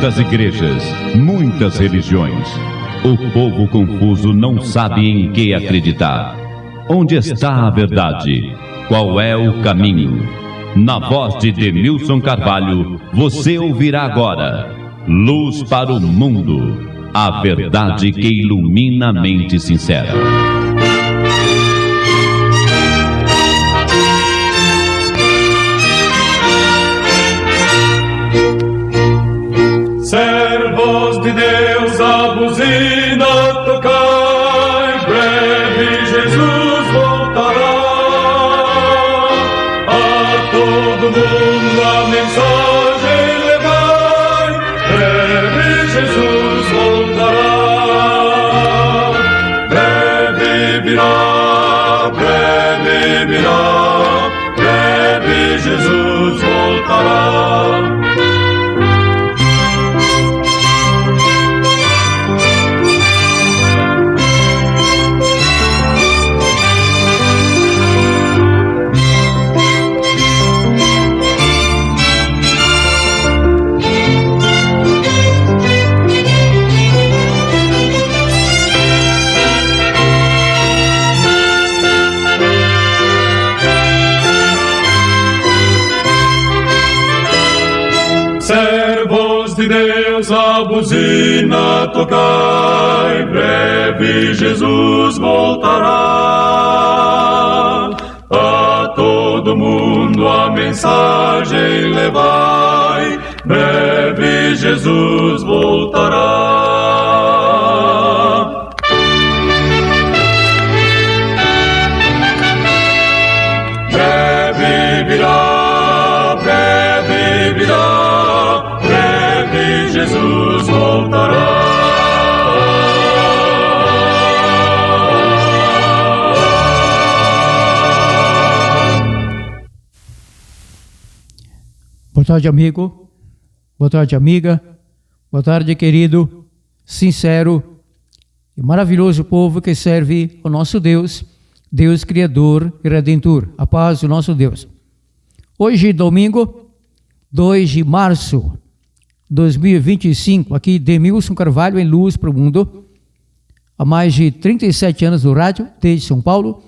Muitas igrejas, muitas religiões. O povo confuso não sabe em que acreditar. Onde está a verdade? Qual é o caminho? Na voz de Denilson Carvalho, você ouvirá agora Luz para o Mundo, a verdade que ilumina a mente sincera. Servos de Deus, a buzina tocai, breve Jesus voltará. A todo mundo a mensagem levai, breve Jesus voltará. Breve virá, breve Jesus voltará. Servos de Deus, a buzina tocai, breve Jesus voltará. A todo mundo a mensagem levai, breve Jesus voltará. Breve virá, Jesus voltará. Boa tarde, amigo. Boa tarde, amiga. Boa tarde, querido, sincero e maravilhoso povo que serve ao nosso Deus, Deus Criador e Redentor. A paz do nosso Deus. Hoje, domingo, 2 de março 2025, aqui Denilson Carvalho em Luz para o Mundo, há mais de 37 anos no rádio, desde São Paulo,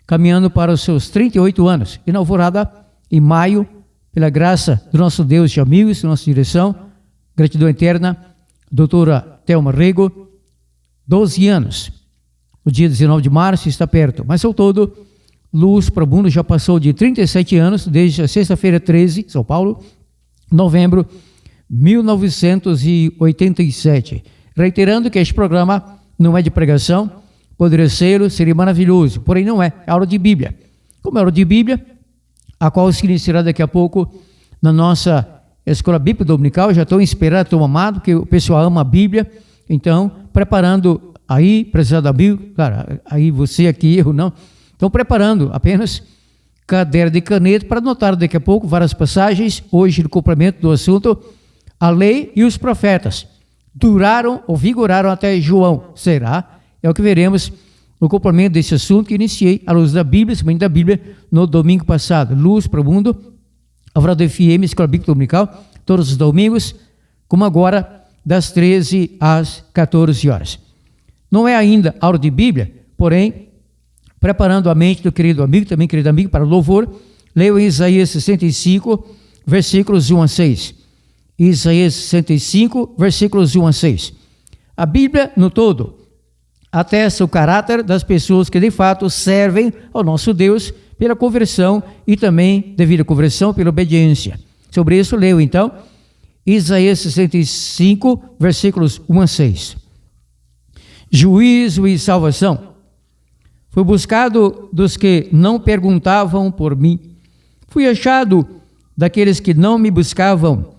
caminhando para os seus 38 anos, inaugurada em maio, pela graça do nosso Deus de amigos, de nossa direção, gratidão eterna, doutora Thelma Rego, 12 anos, o dia 19 de março está perto, mas ao todo, Luz para o Mundo já passou de 37 anos, desde a sexta-feira 13, São Paulo, novembro 1987. Reiterando que este programa não é de pregação, poderia ser, seria maravilhoso, porém não é, é aula de Bíblia. Como é aula de Bíblia, a qual se iniciará daqui a pouco na nossa Escola Bíblica Dominical, já estou inspirado, estou amado, porque o pessoal ama a Bíblia, então, preparando aí, precisando da Bíblia, claro, aí você aqui, eu não, estão preparando apenas caderno de caneta para anotar daqui a pouco várias passagens, hoje no complemento do assunto, a lei e os profetas duraram ou vigoraram até João. Será? É o que veremos no complemento desse assunto que iniciei à luz da Bíblia, semana da Bíblia, no domingo passado. Luz para o Mundo, Alvorada FM, Escola Bíblica Dominical, todos os domingos, como agora, das 13 às 14 horas. Não é ainda aula de Bíblia, porém, preparando a mente do querido amigo, também querido amigo, para louvor, leio em Isaías 65, versículos 1 a 6. Isaías 65, versículos 1 a 6. A Bíblia, no todo, atesta o caráter das pessoas que de fato servem ao nosso Deus pela conversão e também, devido à conversão, pela obediência. Sobre isso, leio então Isaías 65, versículos 1 a 6. Juízo e salvação. Fui buscado dos que não perguntavam por mim. Fui achado daqueles que não me buscavam.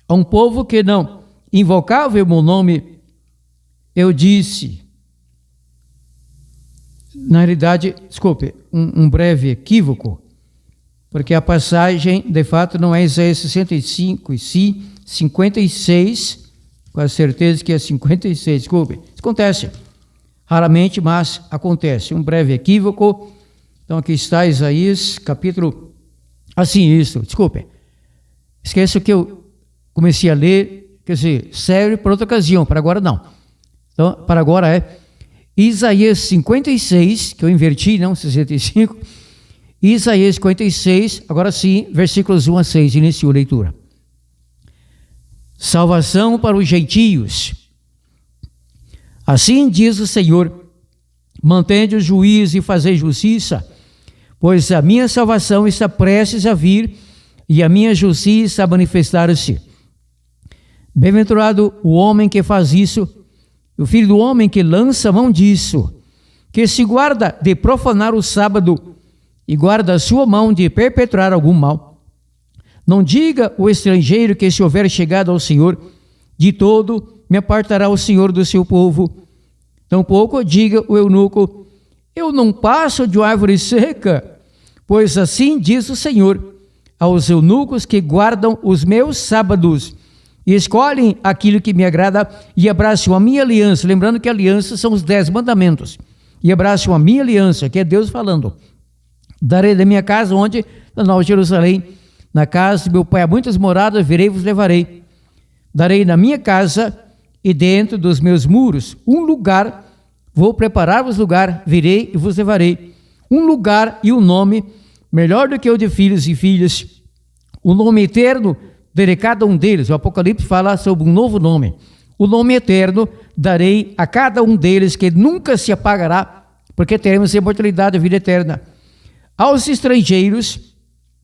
A um povo que não invocava o meu nome, eu disse. Na realidade, desculpe, um breve equívoco, porque a passagem, de fato, não é Isaías 65, e sim 56, com a certeza que é 56, desculpe. Isso acontece, raramente, mas acontece. Um breve equívoco. Então, aqui está Isaías, desculpe. Esqueço que eu comecei a ler, quer dizer, serve para outra ocasião, para agora não. Então, para agora é Isaías 56, que eu inverti, não, 65. Isaías 56, agora sim, versículos 1 a 6, iniciou a leitura. Salvação para os gentios. Assim diz o Senhor: mantende o juízo e fazei justiça, pois a minha salvação está prestes a vir e a minha justiça a manifestar-se. Bem-aventurado o homem que faz isso, o filho do homem que lança mão disso, que se guarda de profanar o sábado e guarda a sua mão de perpetrar algum mal. Não diga o estrangeiro que, se houver chegado ao Senhor, de todo me apartará o Senhor do seu povo. Tampouco diga o eunuco: eu não passo de uma árvore seca, pois assim diz o Senhor aos eunucos que guardam os meus sábados e escolhem aquilo que me agrada e abraçam a minha aliança. Lembrando que a aliança são os 10 mandamentos. E abraçam a minha aliança, que é Deus falando. Darei da minha casa, onde? Na Nova Jerusalém. Na casa de meu pai há muitas moradas, virei e vos levarei. Darei na minha casa e dentro dos meus muros um lugar, vou preparar-vos lugar, virei e vos levarei. Um lugar e um nome, melhor do que o de filhos e filhas. O nome eterno darei a cada um deles. O Apocalipse fala sobre um novo nome. O nome eterno darei a cada um deles, que nunca se apagará, porque teremos imortalidade e vida eterna. Aos estrangeiros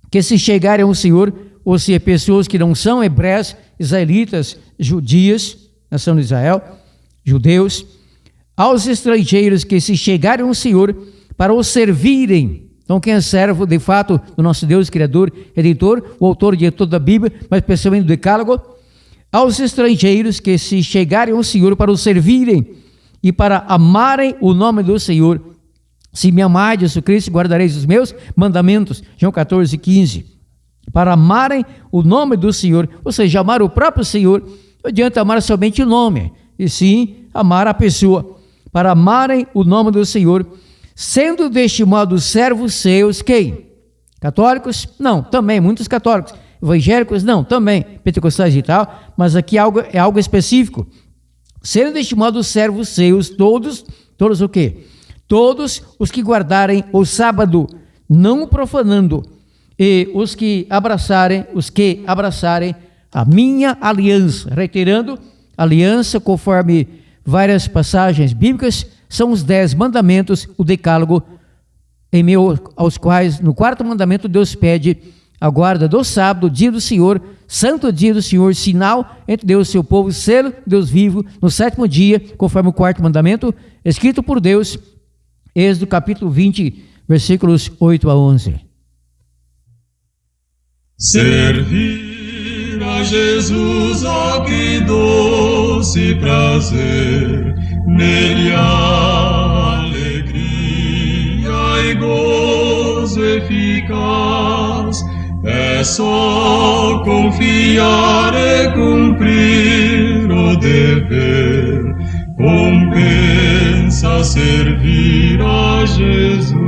que se chegarem ao Senhor, ou seja, pessoas que não são hebreus, israelitas, judias, nação de Israel, judeus, aos estrangeiros que se chegarem ao Senhor para o servirem. Então, quem é servo, de fato, do nosso Deus, Criador, Redentor, o autor de toda a Bíblia, mas especialmente do Decálogo, aos estrangeiros que se chegarem ao Senhor para o servirem e para amarem o nome do Senhor. Se me amardes, Jesus Cristo, guardareis os meus mandamentos. João 14, 15. Para amarem o nome do Senhor, ou seja, amar o próprio Senhor. Não adianta amar somente o nome, e sim amar a pessoa. Para amarem o nome do Senhor, sendo deste modo servos seus, quem? Católicos? Não, também, muitos católicos. Evangélicos? Não, também, pentecostais e tal, mas aqui é algo específico. Sendo deste modo servos seus, todos o quê? Todos os que guardarem o sábado, não profanando, e os que abraçarem a minha aliança. Reiterando, aliança, conforme várias passagens bíblicas, são os 10 mandamentos, o decálogo, em meio aos quais, no 4º mandamento, Deus pede a guarda do sábado, dia do Senhor, santo dia do Senhor, sinal entre Deus e seu povo, selo Deus vivo, no 7º dia, conforme o 4º mandamento, escrito por Deus. Êxodo capítulo 20, versículos 8 a 11. Servir a Jesus, ó que doce prazer, nele há alegria e gozo eficaz. É só confiar e cumprir o dever, compensa servir a Jesus.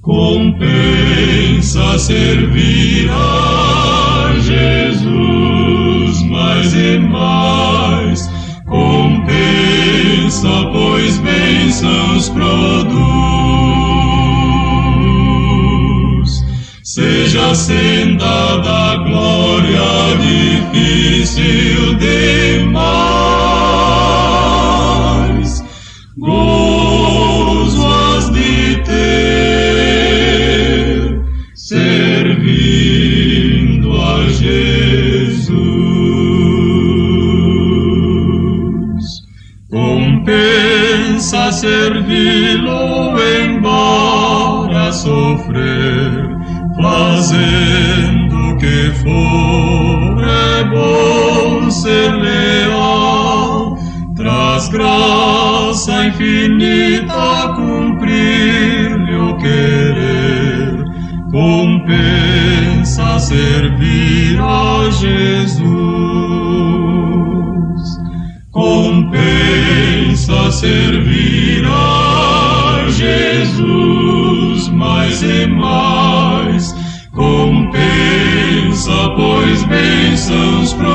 Compensa servir a Jesus, mais e mais. Compensa, pois bênçãos produz. Seja a senda da glória difícil demais, gozo has de ter, servindo a Jesus. Compensa servi-lo embora sofrer, fazendo o que for, é bom ser leal. Traz graça infinita cumprir-lhe o querer. Compensa servir a Jesus. Compensa servir a Jesus, mais e mais. Compensa descansa, pois bênçãos produz.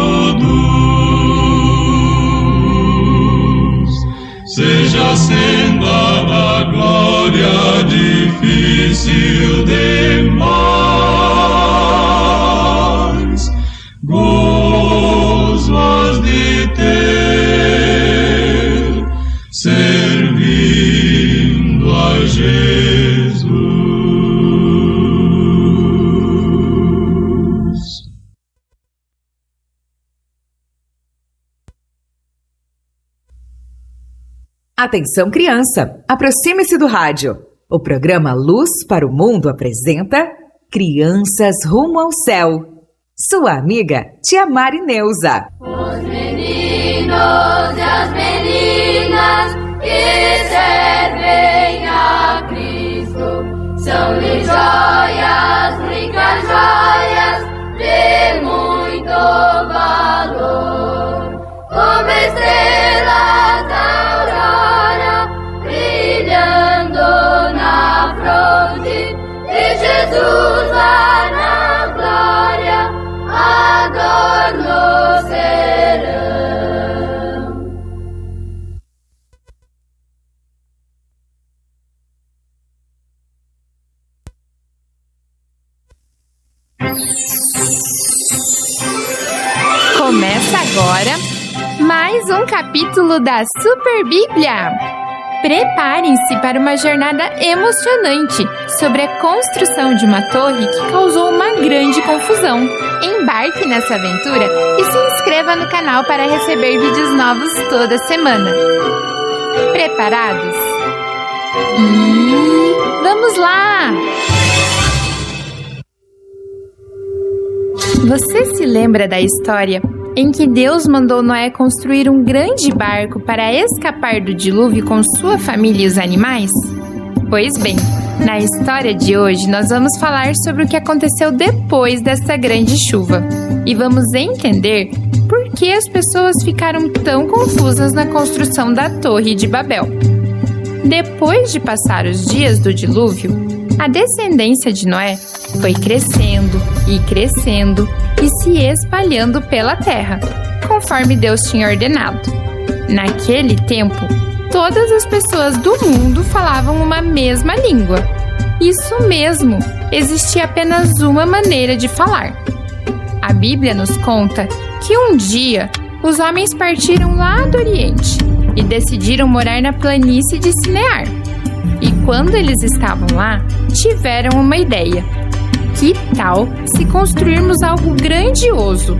Seja a senda da glória difícil demais, gozo has de ter, servindo a Jesus. Atenção, criança! Aproxime-se do rádio. O programa Luz para o Mundo apresenta Crianças Rumo ao Céu. Sua amiga, Tia Mari Neuza. Os meninos e as meninas que servem a Cristo são-lhe joias, ricas joias de muito valor, como estrelas da aurora brilhando na fronte de Jesus lá na glória, adornos serão. Começa agora mais um capítulo da Super Bíblia. Preparem-se para uma jornada emocionante sobre a construção de uma torre que causou uma grande confusão. Embarque nessa aventura e se inscreva no canal para receber vídeos novos toda semana. Preparados? E vamos lá! Você se lembra da história em que Deus mandou Noé construir um grande barco para escapar do dilúvio com sua família e os animais? Pois bem, na história de hoje nós vamos falar sobre o que aconteceu depois dessa grande chuva e vamos entender por que as pessoas ficaram tão confusas na construção da Torre de Babel. Depois de passar os dias do dilúvio, a descendência de Noé foi crescendo e crescendo e se espalhando pela terra, conforme Deus tinha ordenado. Naquele tempo, todas as pessoas do mundo falavam uma mesma língua. Isso mesmo, existia apenas uma maneira de falar. A Bíblia nos conta que um dia os homens partiram lá do Oriente e decidiram morar na planície de Sinear. E quando eles estavam lá, tiveram uma ideia. Que tal se construirmos algo grandioso?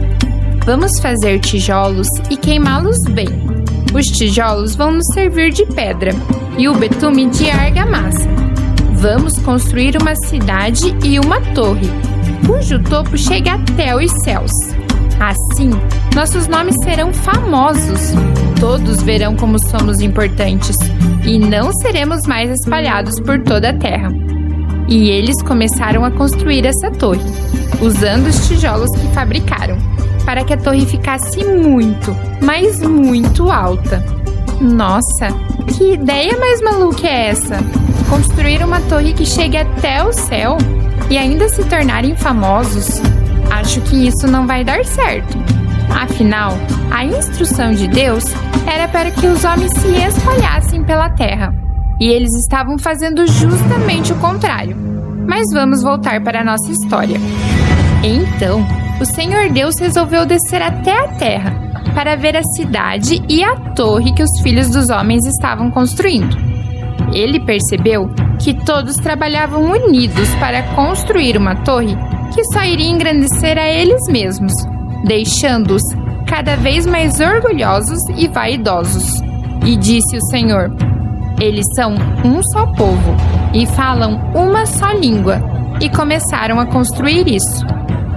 Vamos fazer tijolos e queimá-los bem. Os tijolos vão nos servir de pedra e o betume de argamassa. Vamos construir uma cidade e uma torre, cujo topo chega até os céus. Assim, nossos nomes serão famosos. Todos verão como somos importantes e não seremos mais espalhados por toda a terra. E eles começaram a construir essa torre, usando os tijolos que fabricaram, para que a torre ficasse muito, mas muito alta. Nossa, que ideia mais maluca é essa? Construir uma torre que chegue até o céu e ainda se tornarem famosos? Acho que isso não vai dar certo. Afinal, a instrução de Deus era para que os homens se espalhassem pela terra. E eles estavam fazendo justamente o contrário. Mas vamos voltar para a nossa história. Então, o Senhor Deus resolveu descer até a terra para ver a cidade e a torre que os filhos dos homens estavam construindo. Ele percebeu que todos trabalhavam unidos para construir uma torre que só iria engrandecer a eles mesmos, deixando-os cada vez mais orgulhosos e vaidosos. E disse o Senhor: eles são um só povo e falam uma só língua, e começaram a construir isso.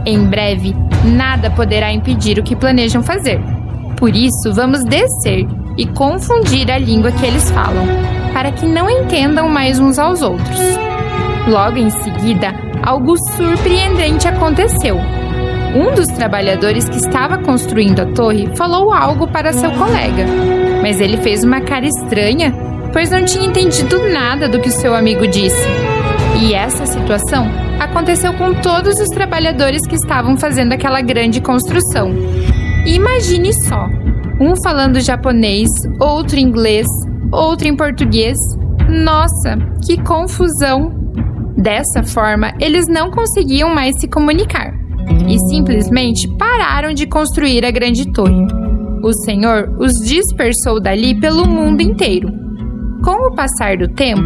Em breve, nada poderá impedir o que planejam fazer. Por isso, vamos descer e confundir a língua que eles falam, para que não entendam mais uns aos outros. Logo em seguida, algo surpreendente aconteceu. Um dos trabalhadores que estava construindo a torre falou algo para seu colega, mas ele fez uma cara estranha, pois não tinha entendido nada do que seu amigo disse. E essa situação aconteceu com todos os trabalhadores que estavam fazendo aquela grande construção. E imagine só, um falando japonês, outro inglês, outro em português. Nossa, que confusão! Dessa forma, eles não conseguiam mais se comunicar e simplesmente pararam de construir a grande torre. O Senhor os dispersou dali pelo mundo inteiro. Com o passar do tempo,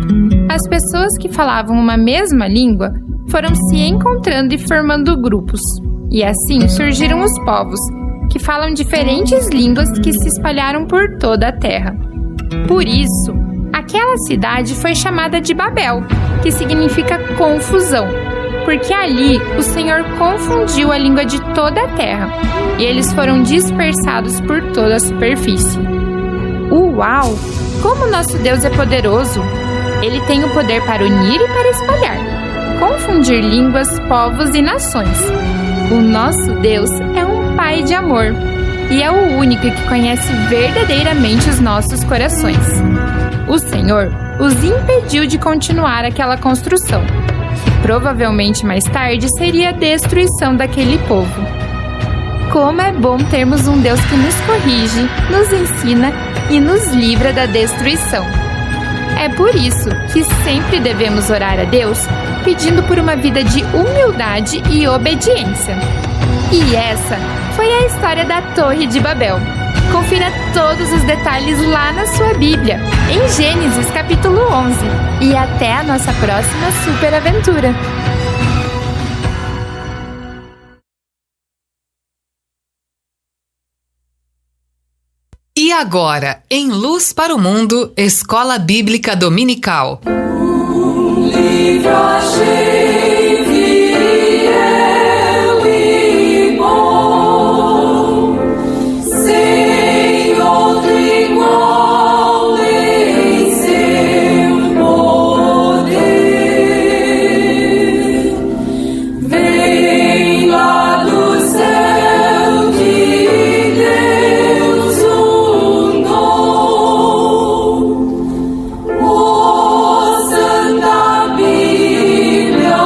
as pessoas que falavam uma mesma língua foram se encontrando e formando grupos. E assim surgiram os povos, que falam diferentes línguas que se espalharam por toda a terra. Por isso, aquela cidade foi chamada de Babel, que significa confusão, porque ali o Senhor confundiu a língua de toda a terra, e eles foram dispersados por toda a superfície. Uau! Como nosso Deus é poderoso! Ele tem o poder para unir e para espalhar, confundir línguas, povos e nações. O nosso Deus é um Pai de amor e é o único que conhece verdadeiramente os nossos corações. O Senhor os impediu de continuar aquela construção. Provavelmente mais tarde seria a destruição daquele povo. Como é bom termos um Deus que nos corrige, nos ensina e nos livra da destruição. É por isso que sempre devemos orar a Deus pedindo por uma vida de humildade e obediência. E essa foi a história da Torre de Babel. Confira todos os detalhes lá na sua Bíblia, em Gênesis capítulo 11. E até a nossa próxima super aventura! E agora, em Luz para o Mundo, Escola Bíblica Dominical. Livro achei fiel e bom, sem outro igual em seu poder. Vem lá do céu de Deus um dom, o Santa Bíblia,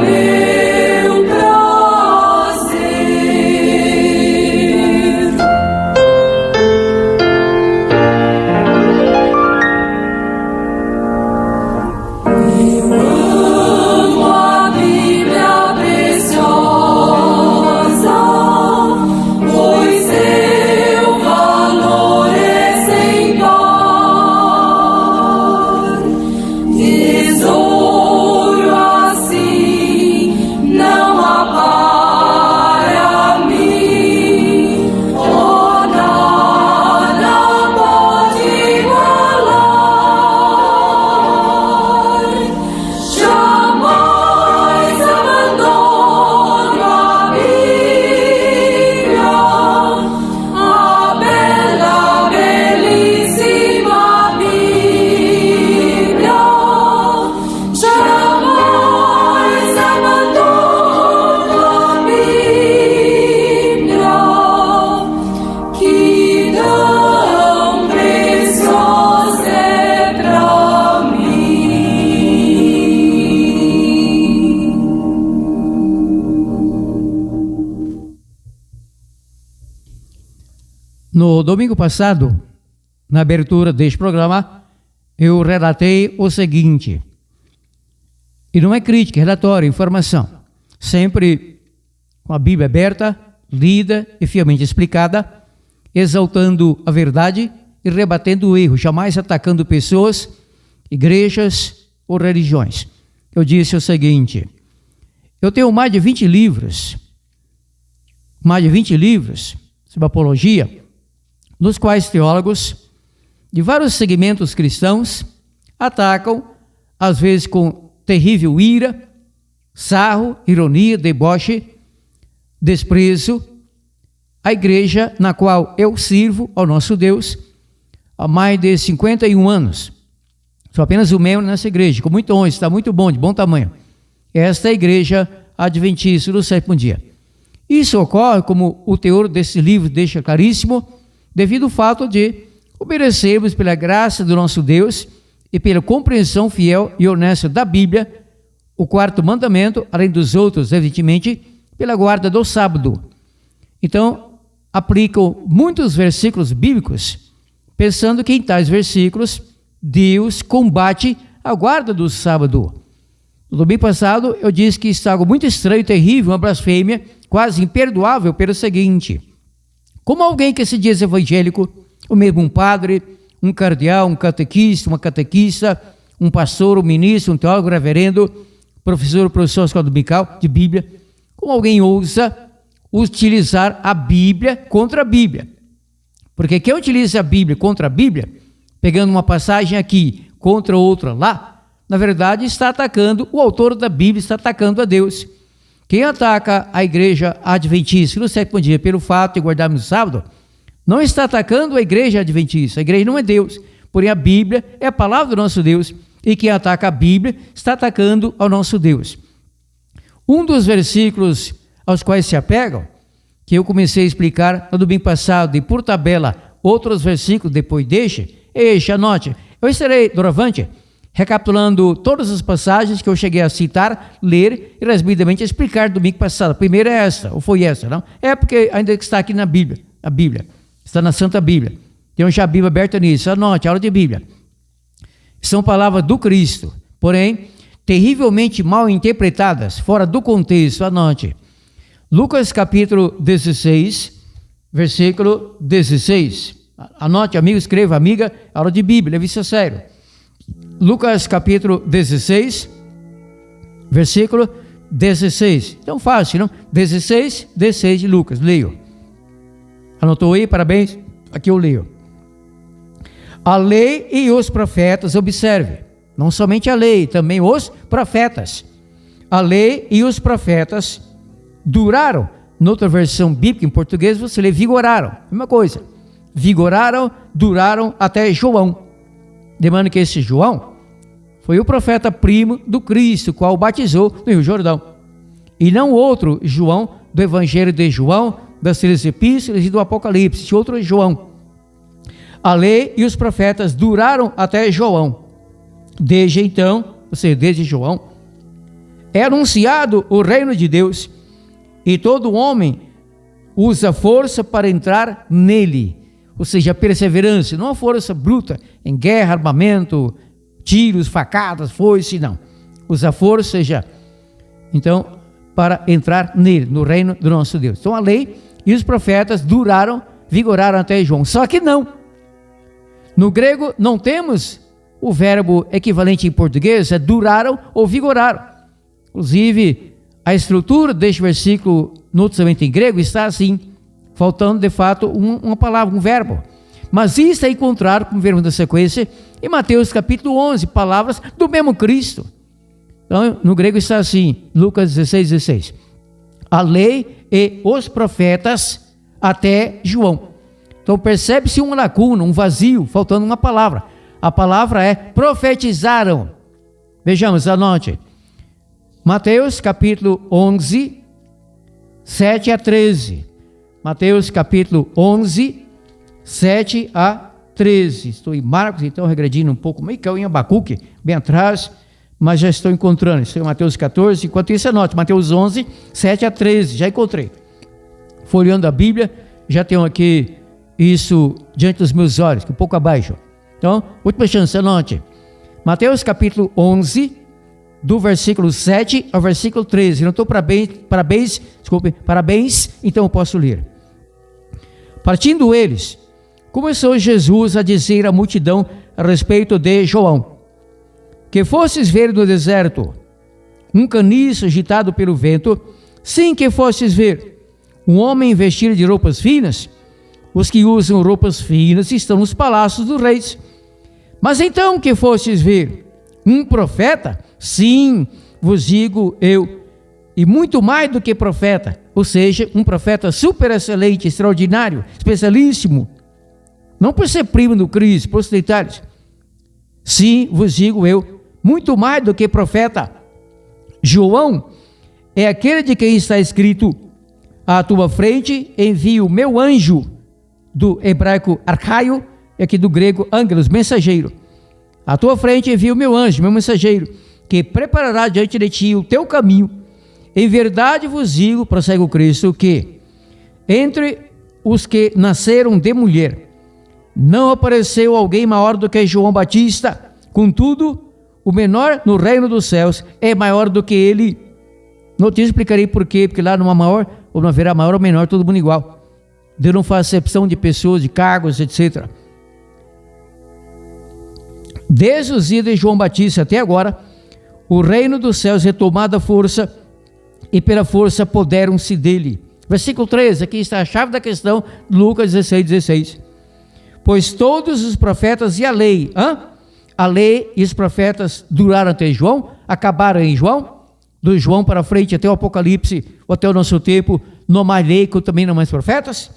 meu prazer. Eu amo a Bíblia preciosa, pois seu valor é sem par. Tesouro assim não há para mim, oh, nada pode igualar. Jamais abandono a Bíblia, a bela, belíssima Bíblia. Jamais abandono a Bíblia, que tão preciosa é pra mim. No domingo passado, na abertura deste programa, eu relatei o seguinte, e não é crítica, é relatório, informação, sempre com a Bíblia aberta, lida e fielmente explicada, exaltando a verdade e rebatendo o erro, jamais atacando pessoas, igrejas ou religiões. Eu disse o seguinte, eu tenho mais de 20 livros sobre apologia, nos quais teólogos de vários segmentos cristãos atacam, às vezes com terrível ira, sarro, ironia, deboche, desprezo, a igreja na qual eu sirvo ao nosso Deus há mais de 51 anos. Sou apenas um membro nessa igreja, com muito honra, está muito bom, de bom tamanho. Esta é a igreja adventista do sétimo dia. Isso ocorre, como o teor desse livro deixa claríssimo, devido ao fato de obedecermos pela graça do nosso Deus e pela compreensão fiel e honesta da Bíblia, o quarto mandamento, além dos outros, evidentemente, pela guarda do sábado. Então, aplicam muitos versículos bíblicos, pensando que em tais versículos, Deus combate a guarda do sábado. No domingo passado, eu disse que isso é algo muito estranho, terrível, uma blasfêmia, quase imperdoável pelo seguinte: como alguém que se diz evangélico, ou mesmo um padre, um cardeal, um catequista, uma catequista, um pastor, um ministro, um teólogo, um reverendo, professor da escola dominical de Bíblia, como alguém ousa utilizar a Bíblia contra a Bíblia? Porque quem utiliza a Bíblia contra a Bíblia, pegando uma passagem aqui contra outra lá, na verdade está atacando o autor da Bíblia, está atacando a Deus. Quem ataca a igreja adventista no sétimo dia pelo fato de guardarmos o sábado, não está atacando a igreja adventista. A igreja não é Deus, porém a Bíblia é a palavra do nosso Deus, e quem ataca a Bíblia está atacando ao nosso Deus. Um dos versículos aos quais se apegam, que eu comecei a explicar no domingo passado, e por tabela outros versículos depois deste, anote, eu estarei, doravante, recapitulando todas as passagens que eu cheguei a citar, ler e resumidamente explicar domingo passado. A primeira é esta, ou foi esta, não? É porque ainda está aqui na Bíblia, a Bíblia, está na Santa Bíblia. Tem já a Bíblia aberta nisso, anote, aula de Bíblia. São palavras do Cristo, porém, terrivelmente mal interpretadas, fora do contexto, anote. Lucas capítulo 16, versículo 16. Anote, amigo, escreva, amiga, aula de Bíblia, leve isso a sério. Lucas capítulo 16, versículo 16. Então fácil, não? 16 de Lucas, leio. Anotou aí? Parabéns. Aqui eu leio. A lei e os profetas, observe, não somente a lei, também os profetas. A lei e os profetas duraram. Noutra versão bíblica, em português, você lê vigoraram. Mesma coisa. Vigoraram, duraram até João. Lembrando que esse João foi o profeta primo do Cristo, qual batizou no Rio Jordão. E não outro João do Evangelho de João, das 13 epístolas e do Apocalipse, esse outro João. A lei e os profetas duraram até João. Desde então, ou seja, desde João, é anunciado o reino de Deus, e todo homem usa força para entrar nele. Ou seja, perseverança, não a força bruta em guerra, armamento, tiros, facadas, foice, não. Usa força, seja, então, para entrar nele, no reino do nosso Deus. Então a lei e os profetas duraram, vigoraram até João. Só que não. No grego não temos o verbo equivalente em português, é duraram ou vigoraram. Inclusive, a estrutura deste versículo no Novo Testamento em grego está assim, faltando de fato uma palavra, um verbo. Mas isso é encontrado como verbo da sequência em Mateus capítulo 11, palavras do mesmo Cristo. Então, no grego está assim, Lucas 16. A lei e os profetas até João. Então percebe-se uma lacuna, um vazio, faltando uma palavra. A palavra é profetizaram. Vejamos, anote. Mateus capítulo 11, 7 a 13. Mateus capítulo 11, 7 a 13. Estou em Marcos, então regredindo um pouco, meio que eu em Abacuque, bem atrás, mas já estou encontrando. Estou em Mateus 14, enquanto isso anote, Mateus 11, 7 a 13, já encontrei. Folheando a Bíblia, já tenho aqui isso diante dos meus olhos, um pouco abaixo. Então, última chance, anote. Mateus capítulo 11, do versículo 7 ao versículo 13. Não estou parabéns, então eu posso ler. Partindo eles, começou Jesus a dizer à multidão a respeito de João: que fostes ver no deserto um caniço agitado pelo vento, sim, que fostes ver um homem vestido de roupas finas. Os que usam roupas finas estão nos palácios dos reis. Mas então que fostes ver um profeta? Sim, vos digo eu, e muito mais do que profeta, ou seja, um profeta super excelente, extraordinário, especialíssimo, não por ser primo do Cristo, por os detalhes. Sim, vos digo eu, muito mais do que profeta. João é aquele de quem está escrito: à tua frente envio o meu anjo, do hebraico arcaio, e aqui do grego ângelos, mensageiro. À tua frente envio o meu anjo, meu mensageiro, que preparará diante de ti o teu caminho. Em verdade vos digo, prossegue o Cristo, que entre os que nasceram de mulher, não apareceu alguém maior do que João Batista. Contudo, o menor no reino dos céus é maior do que ele. Não te explicarei por quê, porque lá não há maior, ou não haverá maior ou menor, todo mundo igual. Deus não faz acepção de pessoas, de cargos, etc. Desde os dias de João Batista até agora, o reino dos céus é tomado à força, e pela força apoderam-se dele. Versículo 13, aqui está a chave da questão, Lucas 16:16. Pois todos os profetas e a lei e os profetas duraram até João, acabaram em João, do João para frente até o Apocalipse, ou até o nosso tempo, não mais lei, também não mais profetas.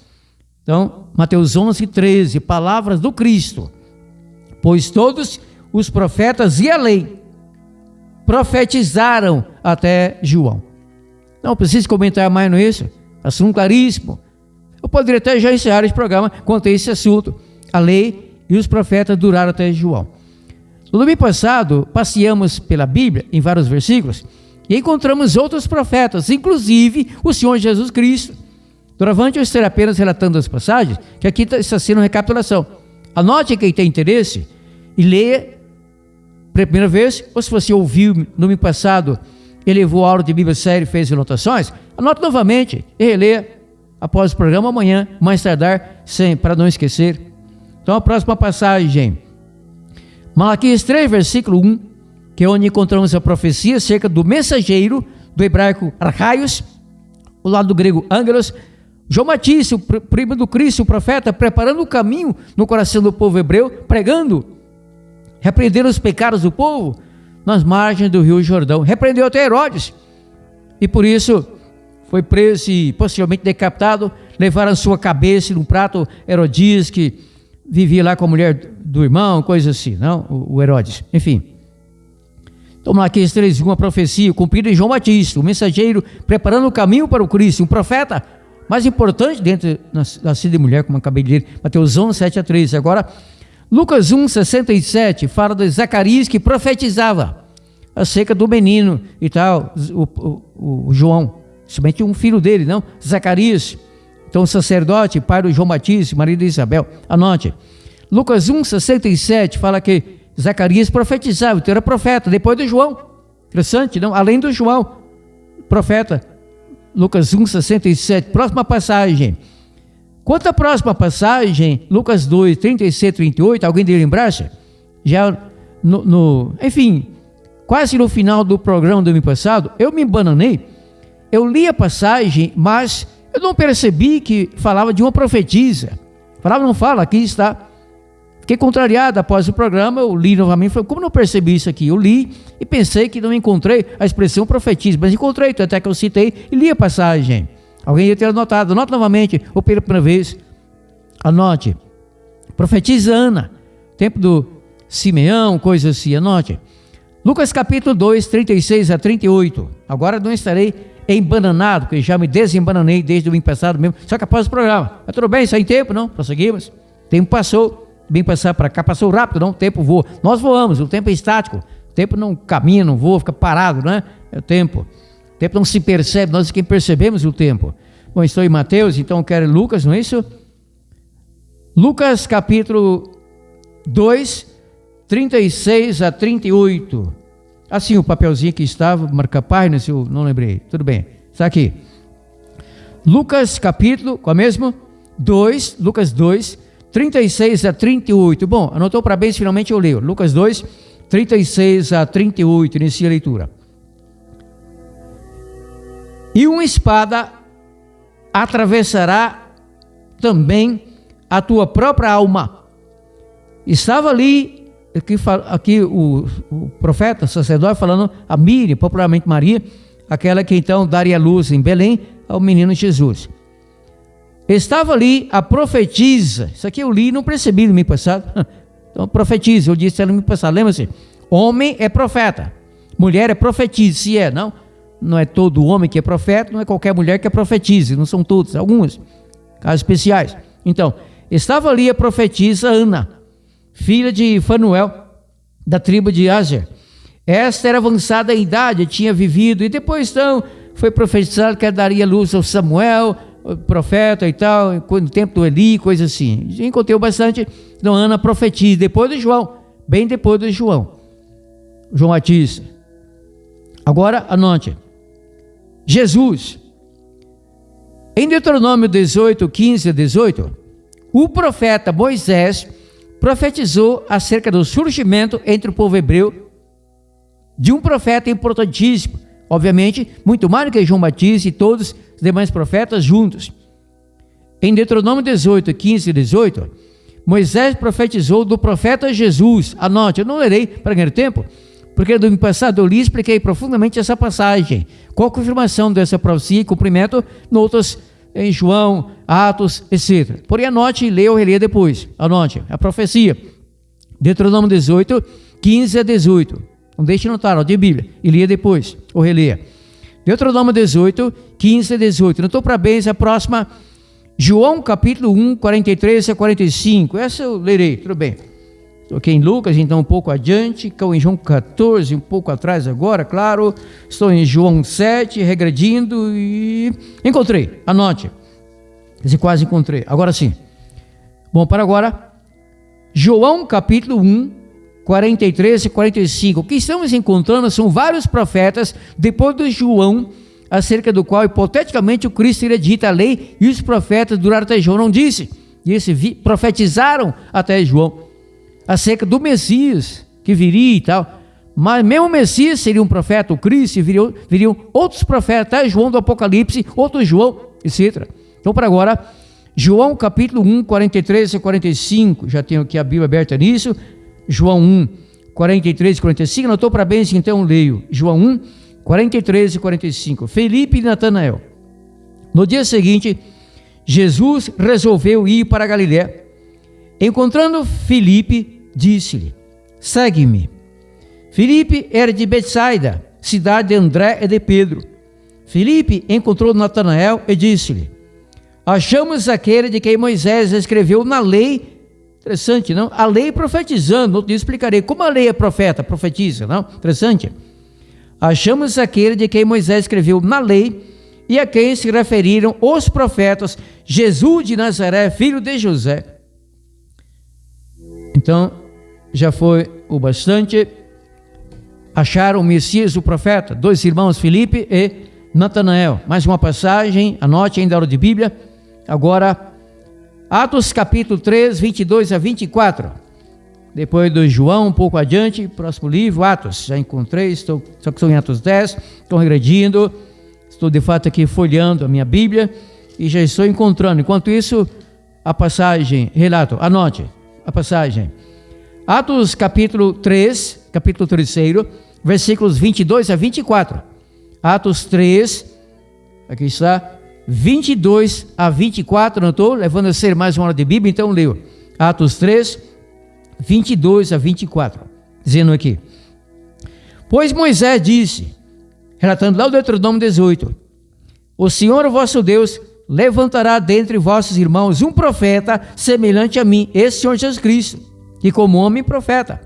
Então, Mateus 11:13, palavras do Cristo. Pois todos os profetas e a lei profetizaram até João. Não preciso comentar mais nisso, assunto claríssimo. Eu poderia até já encerrar esse programa quanto a esse assunto. A lei e os profetas duraram até João. No domingo passado, passeamos pela Bíblia, em vários versículos, e encontramos outros profetas, inclusive o Senhor Jesus Cristo. Doravante eu estarei apenas relatando as passagens, que aqui está sendo uma recapitulação. Anote quem tem interesse e leia pela primeira vez, ou se você ouviu no domingo passado e levou a aula de Bíblia séria e fez anotações, anote novamente e releia após o programa amanhã, mais tardar, para não esquecer. Então a próxima passagem, Malaquias 3, versículo 1, que é onde encontramos a profecia acerca do mensageiro, do hebraico archaios, o lado do grego ângelos. João Batista, o primo do Cristo, o profeta, preparando o caminho no coração do povo hebreu, pregando, repreendendo os pecados do povo nas margens do rio Jordão. Repreendeu até Herodes, e por isso foi preso e possivelmente decapitado. Levaram sua cabeça num prato. Herodias, que vivia lá com a mulher do irmão, coisa assim, não? O Herodes, enfim. Então, Malaquias 3, uma profecia cumprida em João Batista, o mensageiro preparando o caminho para o Cristo, um profeta mais importante dentro da cidade de mulher, como eu acabei de ler, Mateus 11, 7-13. Agora, Lucas 1, 67, fala de Zacarias, que profetizava acerca do menino e tal, o João, somente um filho dele, não? Zacarias, então sacerdote, pai do João Batista, marido de Isabel. Anote, Lucas 1, 67, fala que Zacarias profetizava, então era profeta, depois do João. Interessante, não? Além do João, profeta. Lucas 1, 67, próxima passagem. Quanto à próxima passagem, Lucas 2, 37, 38, alguém deve lembrar-se? Já enfim, quase no final do programa do ano passado, eu me embananei, eu li a passagem, mas eu não percebi que falava de uma profetisa. Falava, não fala, aqui está. Fiquei contrariado após o programa, eu li novamente, falei, como não percebi isso aqui? Eu li e pensei que não encontrei a expressão profetiza, mas encontrei, até que eu citei e li a passagem. Alguém ia ter anotado, anote novamente, ou pela primeira vez, anote. Profetiza Ana, tempo do Simeão, coisa assim, anote. Lucas capítulo 2, 36-38, agora não estarei embananado, porque já me desembananei desde o domingo passado mesmo, só que após o programa. Mas tudo bem, sem tempo, não? Prosseguimos. O tempo passou. Bem passar para cá, passou rápido, não? O tempo voa. Nós voamos, o tempo é estático. O tempo não caminha, não voa, fica parado, não é? É o tempo. O tempo não se percebe, nós quem percebemos o tempo. Bom, estou em Mateus, então eu quero Lucas, não é isso? Lucas capítulo 2, 36-38. Assim, o papelzinho que estava, marca página, se eu não lembrei. Tudo bem, está aqui. Lucas capítulo, qual mesmo? 2, Lucas 2, 36-38. Bom, anotou para bem, finalmente eu leio. Lucas 2, 36-38, inicia a leitura. E uma espada atravessará também a tua própria alma. Estava ali, aqui o profeta, sacerdote, falando a Miriam, popularmente Maria, aquela que então daria luz em Belém ao menino Jesus. Estava ali a profetisa, isso aqui eu li e não percebi no domingo passado. Então, profetiza, eu disse no domingo passado, lembra-se? Homem é profeta, mulher é profetisa, se é, não? Não é todo homem que é profeta, não é qualquer mulher que é profetisa, não são todos, alguns, casos especiais. Então, estava ali a profetisa Ana, filha de Fanuel, da tribo de Aser. Esta era avançada em idade, tinha vivido, e depois então foi profetizado que daria luz ao Samuel, o profeta e tal, no tempo do Eli, coisa assim. Encontrei bastante. Então Ana profetiza, depois de João, bem depois de João Batista. Agora, anote. Jesus. Em Deuteronômio 18, 15 a 18, o profeta Moisés profetizou acerca do surgimento entre o povo hebreu de um profeta importantíssimo, obviamente, muito mais do que João Batista e todos os demais profetas juntos. Em Deuteronômio 18, 15 e 18, Moisés profetizou do profeta Jesus. Anote, eu não lerei para ganhar tempo, porque no domingo passado eu li e expliquei profundamente essa passagem, com a confirmação dessa profecia e cumprimento em João, Atos, etc. Porém, anote, leia ou releia depois. Anote, a profecia, Deuteronômio 18, 15 a 18. Não deixe anotar, de Bíblia, e leia depois, ou releia. Deuteronômio 18, 15 a 18. Notou para bem a próxima, João capítulo 1, 43 a 45. Essa eu lerei, tudo bem. Estou aqui em Lucas, então um pouco adiante, estou em João 14, um pouco atrás agora, claro. Estou em João 7, regredindo e encontrei, anote. Quase encontrei, agora sim. Bom, para agora, João capítulo 1, 43 e 45. O que estamos encontrando são vários profetas, depois de João, acerca do qual, hipoteticamente, o Cristo iria ditar a lei, e os profetas duraram até João, não disse. E esses profetizaram até João, acerca do Messias, que viria e tal. Mas mesmo o Messias seria um profeta, o Cristo, e viriam outros profetas, até João do Apocalipse, outro João, etc. Então, para agora, João capítulo 1, 43 e 45, já tenho aqui a Bíblia aberta nisso, João 1, 43 e 45, anotou para bem, então leio, João 1, 43 e 45, Felipe e Natanael. No dia seguinte, Jesus resolveu ir para a Galiléia. Encontrando Felipe, disse-lhe, segue-me. Felipe era de Betsaida, cidade de André e de Pedro. Felipe encontrou Natanael e disse-lhe, achamos aquele de quem Moisés escreveu na lei. Interessante, não? A lei profetizando, outro dia explicarei como a lei é profeta, profetiza, não? Interessante. Achamos aquele de quem Moisés escreveu na lei e a quem se referiram os profetas, Jesus de Nazaré, filho de José. Então, já foi o bastante. Acharam o Messias, o profeta, dois irmãos, Felipe e Natanael. Mais uma passagem, anote ainda a hora de Bíblia. Agora, Atos capítulo 3, 22 a 24. Depois do João, um pouco adiante, próximo livro, Atos. Já encontrei, só que estou em Atos 10, estou regredindo. Estou de fato aqui folheando a minha Bíblia e já estou encontrando. Enquanto isso, a passagem, relato, anote a passagem. Atos capítulo 3, capítulo 3, versículos 22 a 24. Atos 3, aqui está, 22 a 24, não estou levando a ser mais uma hora de Bíblia, então leio. Atos 3, 22 a 24, dizendo aqui. Pois Moisés disse, relatando lá o Deuteronômio 18, o Senhor vosso Deus levantará dentre vossos irmãos um profeta semelhante a mim, esse Senhor Jesus Cristo, que como homem profeta.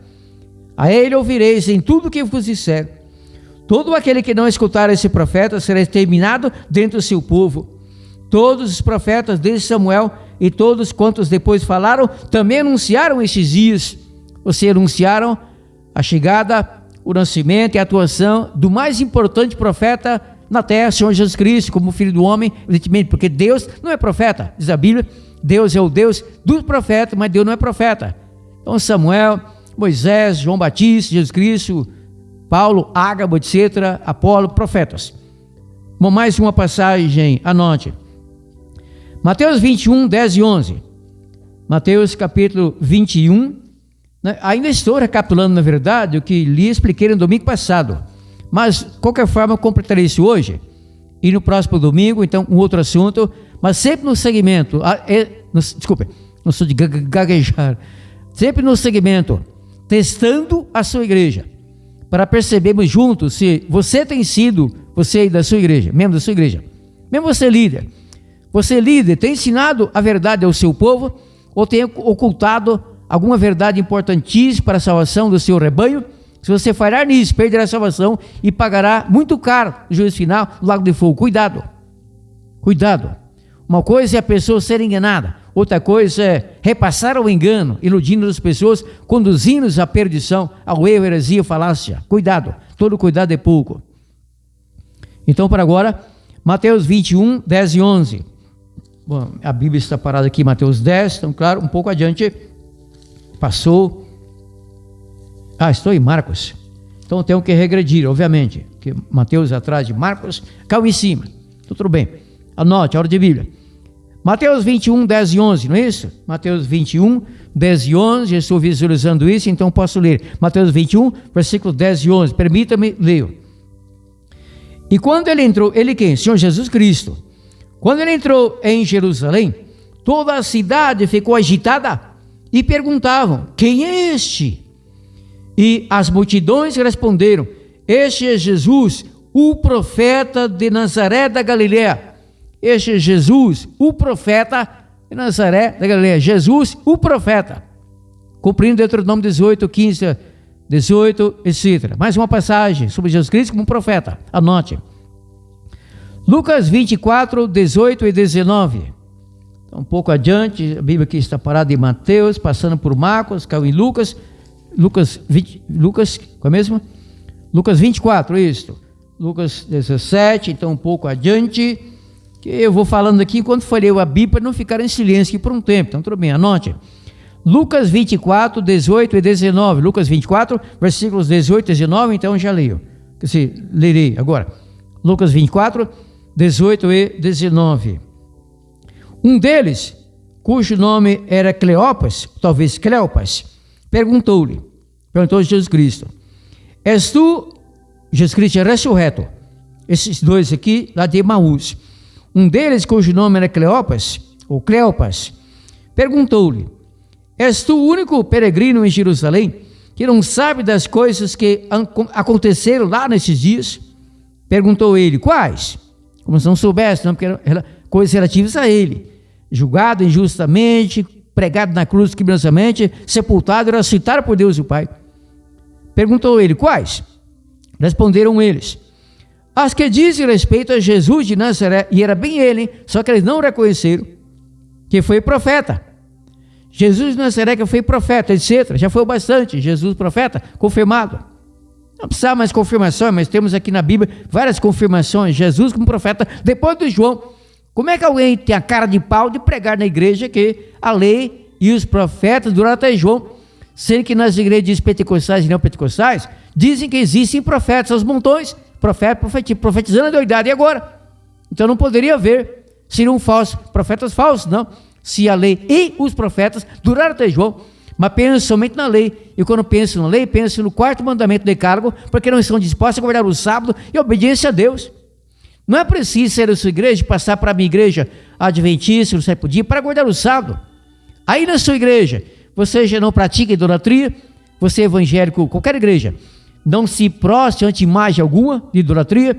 A ele ouvireis em tudo o que vos disser. Todo aquele que não escutar esse profeta será exterminado dentre o seu povo. Todos os profetas desde Samuel e todos quantos depois falaram, também anunciaram estes dias. Ou seja, anunciaram a chegada, o nascimento e a atuação do mais importante profeta na terra, Senhor Jesus Cristo, como filho do homem, evidentemente, porque Deus não é profeta, diz a Bíblia, Deus é o Deus dos profetas, mas Deus não é profeta. Então Samuel, Moisés, João Batista, Jesus Cristo, Paulo, Ágabo, etc., Apolo, profetas. Mais uma passagem, anote. Mateus 21, 10 e 11. Mateus capítulo 21, né? Ainda estou recapitulando, na verdade, o que li e expliquei no domingo passado. Mas, de qualquer forma, eu completarei isso hoje. E no próximo domingo, então, um outro assunto. Mas sempre no segmento, desculpe, não sou de gaguejar. Sempre no segmento, testando a sua igreja. Para percebermos juntos se você tem sido, você da sua igreja, membro da sua igreja. Mesmo você líder, tem ensinado a verdade ao seu povo, ou tem ocultado alguma verdade importantíssima para a salvação do seu rebanho? Se você falhar nisso, perderá a salvação e pagará muito caro no juízo final, no lago de fogo. Cuidado, cuidado. Uma coisa é a pessoa ser enganada, outra coisa é repassar o engano, iludindo as pessoas, conduzindo-os à perdição, ao erro, heresia, falácia. Cuidado, todo cuidado é pouco. Então, para agora, Mateus 21, 10 e 11. Bom, a Bíblia está parada aqui, Mateus 10, então, claro, um pouco adiante, passou. Estou em Marcos. Então, tenho que regredir, obviamente, que Mateus atrás de Marcos, caiu em cima. Então, tudo bem. Anote, a hora de Bíblia. Mateus 21, 10 e 11, não é isso? Mateus 21, 10 e 11, eu estou visualizando isso, então posso ler. Mateus 21, versículo 10 e 11, permita-me ler. E quando ele entrou, ele quem? Senhor Jesus Cristo. Quando ele entrou em Jerusalém, toda a cidade ficou agitada e perguntavam, quem é este? E as multidões responderam, este é Jesus, o profeta de Nazaré da Galileia. Este é Jesus, o profeta de Nazaré da Galileia. Jesus, o profeta. Cumprindo Deuteronômio 18, 15, 18, etc. Mais uma passagem sobre Jesus Cristo como profeta. Anote. Lucas 24, 18 e 19. Então, um pouco adiante, a Bíblia aqui está parada em Mateus, passando por Marcos, caiu em Lucas. Qual é mesmo? Lucas 24, isso. Lucas 17, então um pouco adiante. Que eu vou falando aqui enquanto falei a Bíblia para não ficar em silêncio aqui por um tempo. Então, tudo bem, anote. Lucas 24, 18 e 19. Lucas 24, versículos 18 e 19, então já leio. Lerei agora. Lucas 24, 18 e 19. Um deles, cujo nome era Cleopas, talvez Cleopas, perguntou Jesus Cristo, és tu, Jesus Cristo é ressurreto, esses dois aqui, lá de Emaús. Um deles, cujo nome era Cleopas, ou Cleopas, perguntou-lhe, és tu o único peregrino em Jerusalém que não sabe das coisas que aconteceram lá nesses dias? Perguntou ele, quais? Como se não soubesse, não, porque eram coisas relativas a ele. Julgado injustamente, pregado na cruz criminosamente, sepultado e ressuscitado por Deus e o Pai. Perguntou ele, quais? Responderam eles, as que dizem respeito a Jesus de Nazaré, e era bem ele, só que eles não reconheceram que foi profeta. Jesus de Nazaré que foi profeta, etc. Já foi bastante, Jesus profeta, confirmado. Não precisa mais confirmação, mas temos aqui na Bíblia várias confirmações, Jesus como profeta, depois de João. Como é que alguém tem a cara de pau de pregar na igreja que a lei e os profetas duraram até João, sendo que nas igrejas pentecostais e neopentecostais dizem que existem profetas aos montões, profetizando a doidade, e agora? Então não poderia haver, seriam falsos, profetas falsos, não, se a lei e os profetas duraram até João, mas pensam somente na lei, e quando pensam na lei, pensam no quarto mandamento do decálogo, porque não estão dispostos a guardar o sábado e a obediência a Deus. Não é preciso ser a sua igreja, passar para a minha igreja adventista, no sétimo dia, para guardar o sábado. Aí na sua igreja, você já não pratica idolatria, você é evangélico, qualquer igreja, não se prostre ante imagem alguma de idolatria,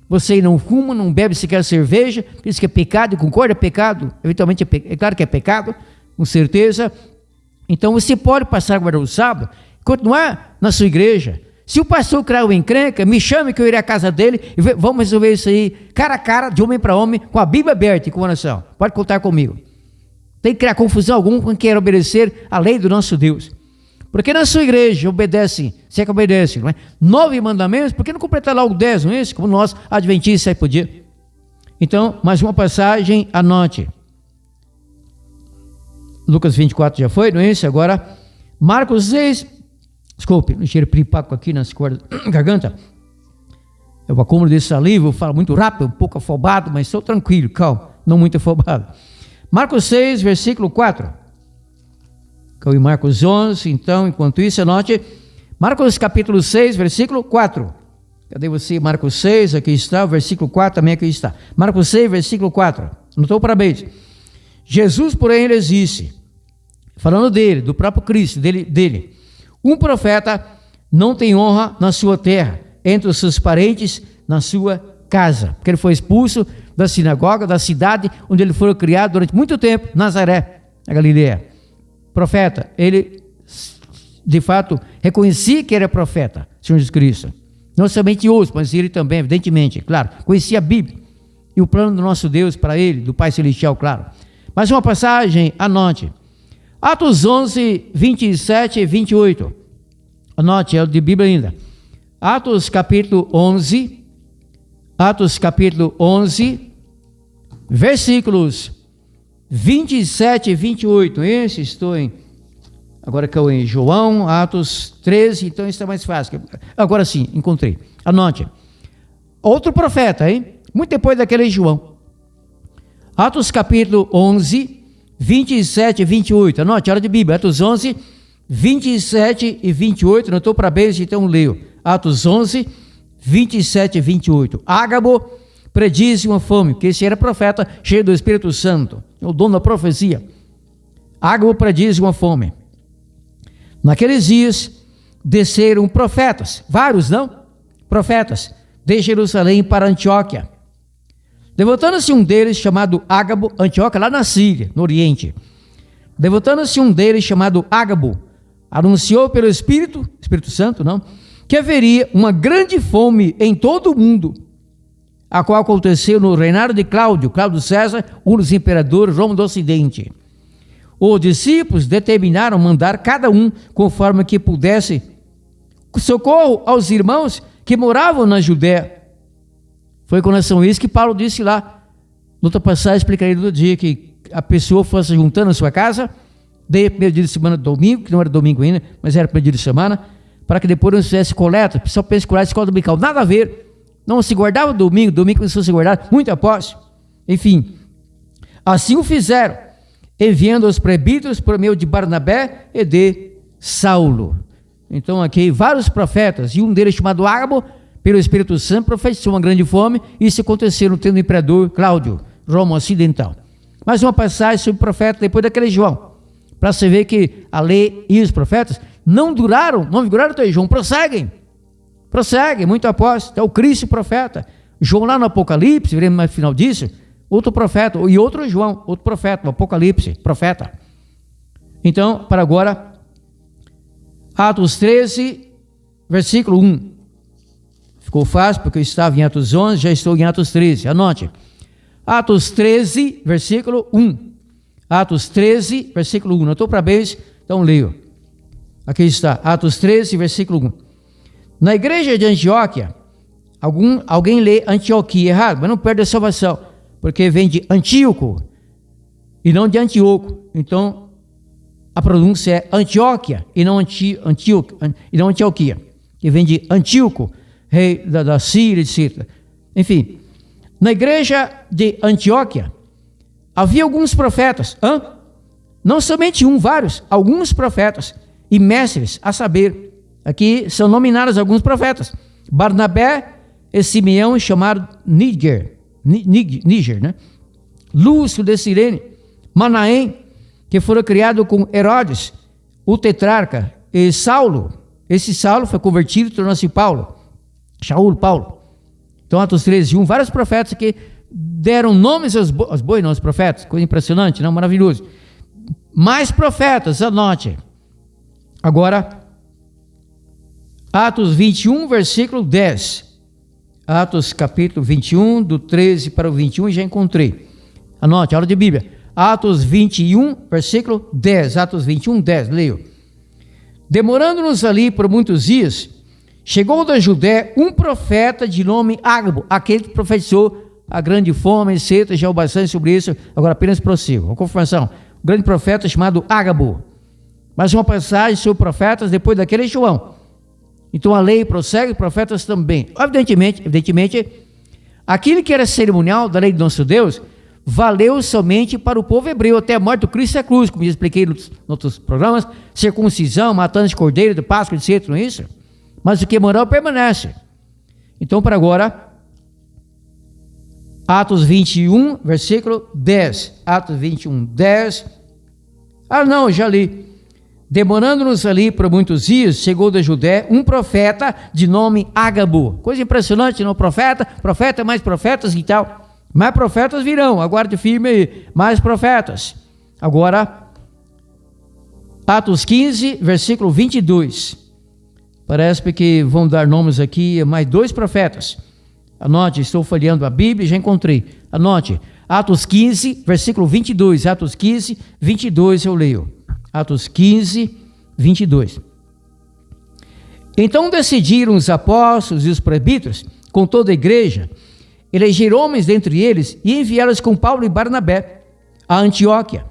você não fuma, não bebe sequer cerveja, isso que é pecado, concorda? É pecado, eventualmente é claro que é pecado, com certeza. Então você pode passar a guardar o sábado, continuar na sua igreja. Se o pastor criar uma encrenca, me chame que eu irei à casa dele e vamos resolver isso aí, cara a cara, de homem para homem, com a Bíblia aberta e com oração. Pode contar comigo. Tem que criar confusão alguma com quem quer obedecer a lei do nosso Deus. Porque na sua igreja obedece, se é que obedece, não é? 9 mandamentos, por que não completar logo 10, não é isso? Como nós, adventistas, aí podia. Então, mais uma passagem, anote. Lucas 24 já foi, não é isso? Agora, Marcos 6, desculpe, não cheiro piripaco aqui nas cordas da garganta. Eu acúmulo de saliva, eu falo muito rápido, um pouco afobado, mas estou tranquilo, calmo, não muito afobado. Marcos 6, versículo 4. Caiu em Marcos 11, então, enquanto isso, anote. Marcos capítulo 6, versículo 4. Cadê você? Marcos 6, aqui está, o versículo 4 também aqui está. Marcos 6, versículo 4. Anotou? Parabéns. Jesus, porém, lhes disse, falando dele, do próprio Cristo, dele, um profeta não tem honra na sua terra, entre os seus parentes, na sua casa, porque ele foi expulso da sinagoga, da cidade onde ele foi criado durante muito tempo, Nazaré, na Galileia. Profeta, ele de fato reconhecia que era profeta, Senhor Jesus Cristo. Não somente ouço, mas ele também, evidentemente, claro, conhecia a Bíblia e o plano do nosso Deus para ele, do Pai Celestial, claro. Mais uma passagem, anote. Atos 11, 27 e 28. Anote, é de Bíblia ainda. Atos capítulo 11, versículos 27 e 28. Esse estou em... Agora que eu em João, Atos 13, então está mais fácil. Agora sim, encontrei. Anote. Outro profeta, hein? Muito depois daquele João. Atos capítulo 11, 27 e 28. Anote, hora de Bíblia. Atos 11, 27 e 28. Não estou para beijo, então leio. Atos 11, 27 e 28. Ágabo prediz uma fome, porque esse era profeta cheio do Espírito Santo, o dono da profecia. Ágabo prediz uma fome. Naqueles dias desceram profetas, vários não? Profetas, de Jerusalém para Antioquia. Levantando-se um deles chamado Ágabo, Antioquia lá na Síria, no Oriente. Levantando-se um deles chamado Ágabo, anunciou pelo Espírito Santo, não? Que haveria uma grande fome em todo o mundo, a qual aconteceu no reinado de Cláudio César, um dos imperadores Roma do Ocidente. Os discípulos determinaram mandar cada um, conforme que pudesse, socorro aos irmãos que moravam na Judéia. Foi com relação a isso que Paulo disse lá, noutra passagem explicarei no dia, que a pessoa fosse juntando na sua casa, daí primeiro dia de semana, domingo, que não era domingo ainda, mas era primeiro dia de semana, para que depois não se fizesse coleta, o pessoal pensa que coleta escola dominical, nada a ver, não se guardava domingo começou a se guardar, muito após, enfim, assim o fizeram, enviando os presbíteros por meio de Barnabé e de Saulo. Então aqui vários profetas, e um deles chamado Ágabo, pelo Espírito Santo, profetizou uma grande fome, e isso aconteceu no tempo do imperador Cláudio, Roma Ocidental. Mais uma passagem sobre o profeta depois daquele João, para você ver que a lei e os profetas não vigoraram até João, prosseguem, muito após, é o Cristo profeta. João lá no Apocalipse, veremos mais no final disso, outro profeta, e outro João, outro profeta, no Apocalipse, profeta. Então, para agora, Atos 13, versículo 1. Ficou fácil, porque eu estava em Atos 11, já estou em Atos 13, anote. Atos 13, versículo 1. Atos 13, versículo 1. Não estou para bem, então leio. Aqui está, Atos 13, versículo 1. Na igreja de Antioquia, alguém lê Antioquia errado, mas não perde a salvação, porque vem de Antíoco e não de Antioco. Então, a pronúncia é Antioquia e não Antioquia, que vem de Antíoco, rei da Síria, etc. Enfim, na igreja de Antioquia, havia alguns profetas, não somente um, vários, alguns profetas e mestres, a saber, aqui são nominados alguns profetas, Barnabé e Simeão, chamado Níger, né? Lúcio de Cirene, Manaém, que foram criados com Herodes, o tetrarca, e Saulo. Esse Saulo foi convertido e tornou-se Paulo. Então, Atos 13, 1, vários profetas que deram nomes aos bois, não aos profetas, coisa impressionante, não? Maravilhoso. Mais profetas, anote. Agora, Atos 21, versículo 10. Atos capítulo 21, do 13 para o 21, já encontrei. Anote, aula de Bíblia. Atos 21, versículo 10. Atos 21, 10, leio. Demorando-nos ali por muitos dias, chegou da Judéia um profeta de nome Ágabo, aquele que profetizou a grande fome, etc. Já o bastante sobre isso, agora apenas prossigo. Uma confirmação. Um grande profeta chamado Ágabo. Mais uma passagem sobre profetas depois daquele João. Então a lei prossegue, profetas também. Evidentemente, aquilo que era cerimonial da lei do nosso Deus, valeu somente para o povo hebreu, até a morte do Cristo à cruz, como já expliquei nos outros programas, circuncisão, matança de cordeiro, de Páscoa, etc. Não é isso? Mas o que é moral permanece. Então, para agora, Atos 21, versículo 10. Atos 21, 10. Já li. Demorando-nos ali por muitos dias, chegou da Judéia um profeta de nome Ágabo. Coisa impressionante, não? Profeta, mais profetas e tal. Mais profetas virão, aguarde firme aí. Mais profetas. Agora, Atos 15, versículo 22. Parece que vão dar nomes aqui a mais 2 profetas. Anote, estou folheando a Bíblia e já encontrei. Anote, Atos 15, versículo 22. Atos 15, 22 eu leio. Atos 15, 22. Então decidiram os apóstolos e os presbíteros, com toda a igreja, eleger homens dentre eles e enviá-los com Paulo e Barnabé a Antioquia.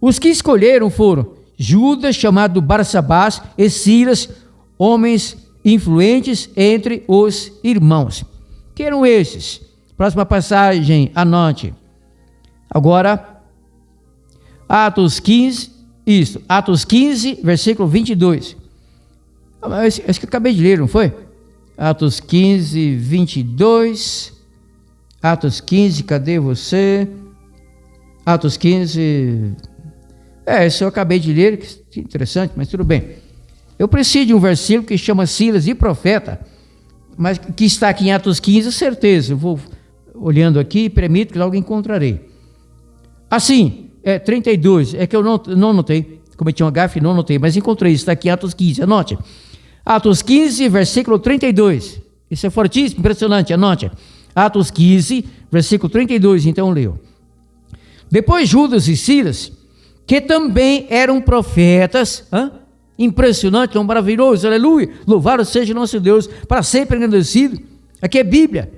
Os que escolheram foram Judas, chamado Barsabás, e Silas, homens influentes entre os irmãos. Que eram esses? Próxima passagem, anote. Agora, Atos 15, Atos 15, versículo 22. Acho que eu acabei de ler, não foi? Atos 15, 22. Atos 15, cadê você? Atos 15. Isso eu acabei de ler, que interessante, mas tudo bem. Eu preciso de um versículo que chama Silas e profeta, mas que está aqui em Atos 15, certeza. Eu vou olhando aqui, permito que logo encontrarei. Assim, 32, é que eu não notei, cometi uma gafe, não notei, mas encontrei, está aqui em Atos 15, anote. Atos 15, versículo 32. Isso é fortíssimo, impressionante, anote. Atos 15, versículo 32, então leu. Depois Judas e Silas, que também eram profetas, impressionante, tão maravilhoso, aleluia, louvado seja nosso Deus, para sempre engrandecido. Aqui é Bíblia.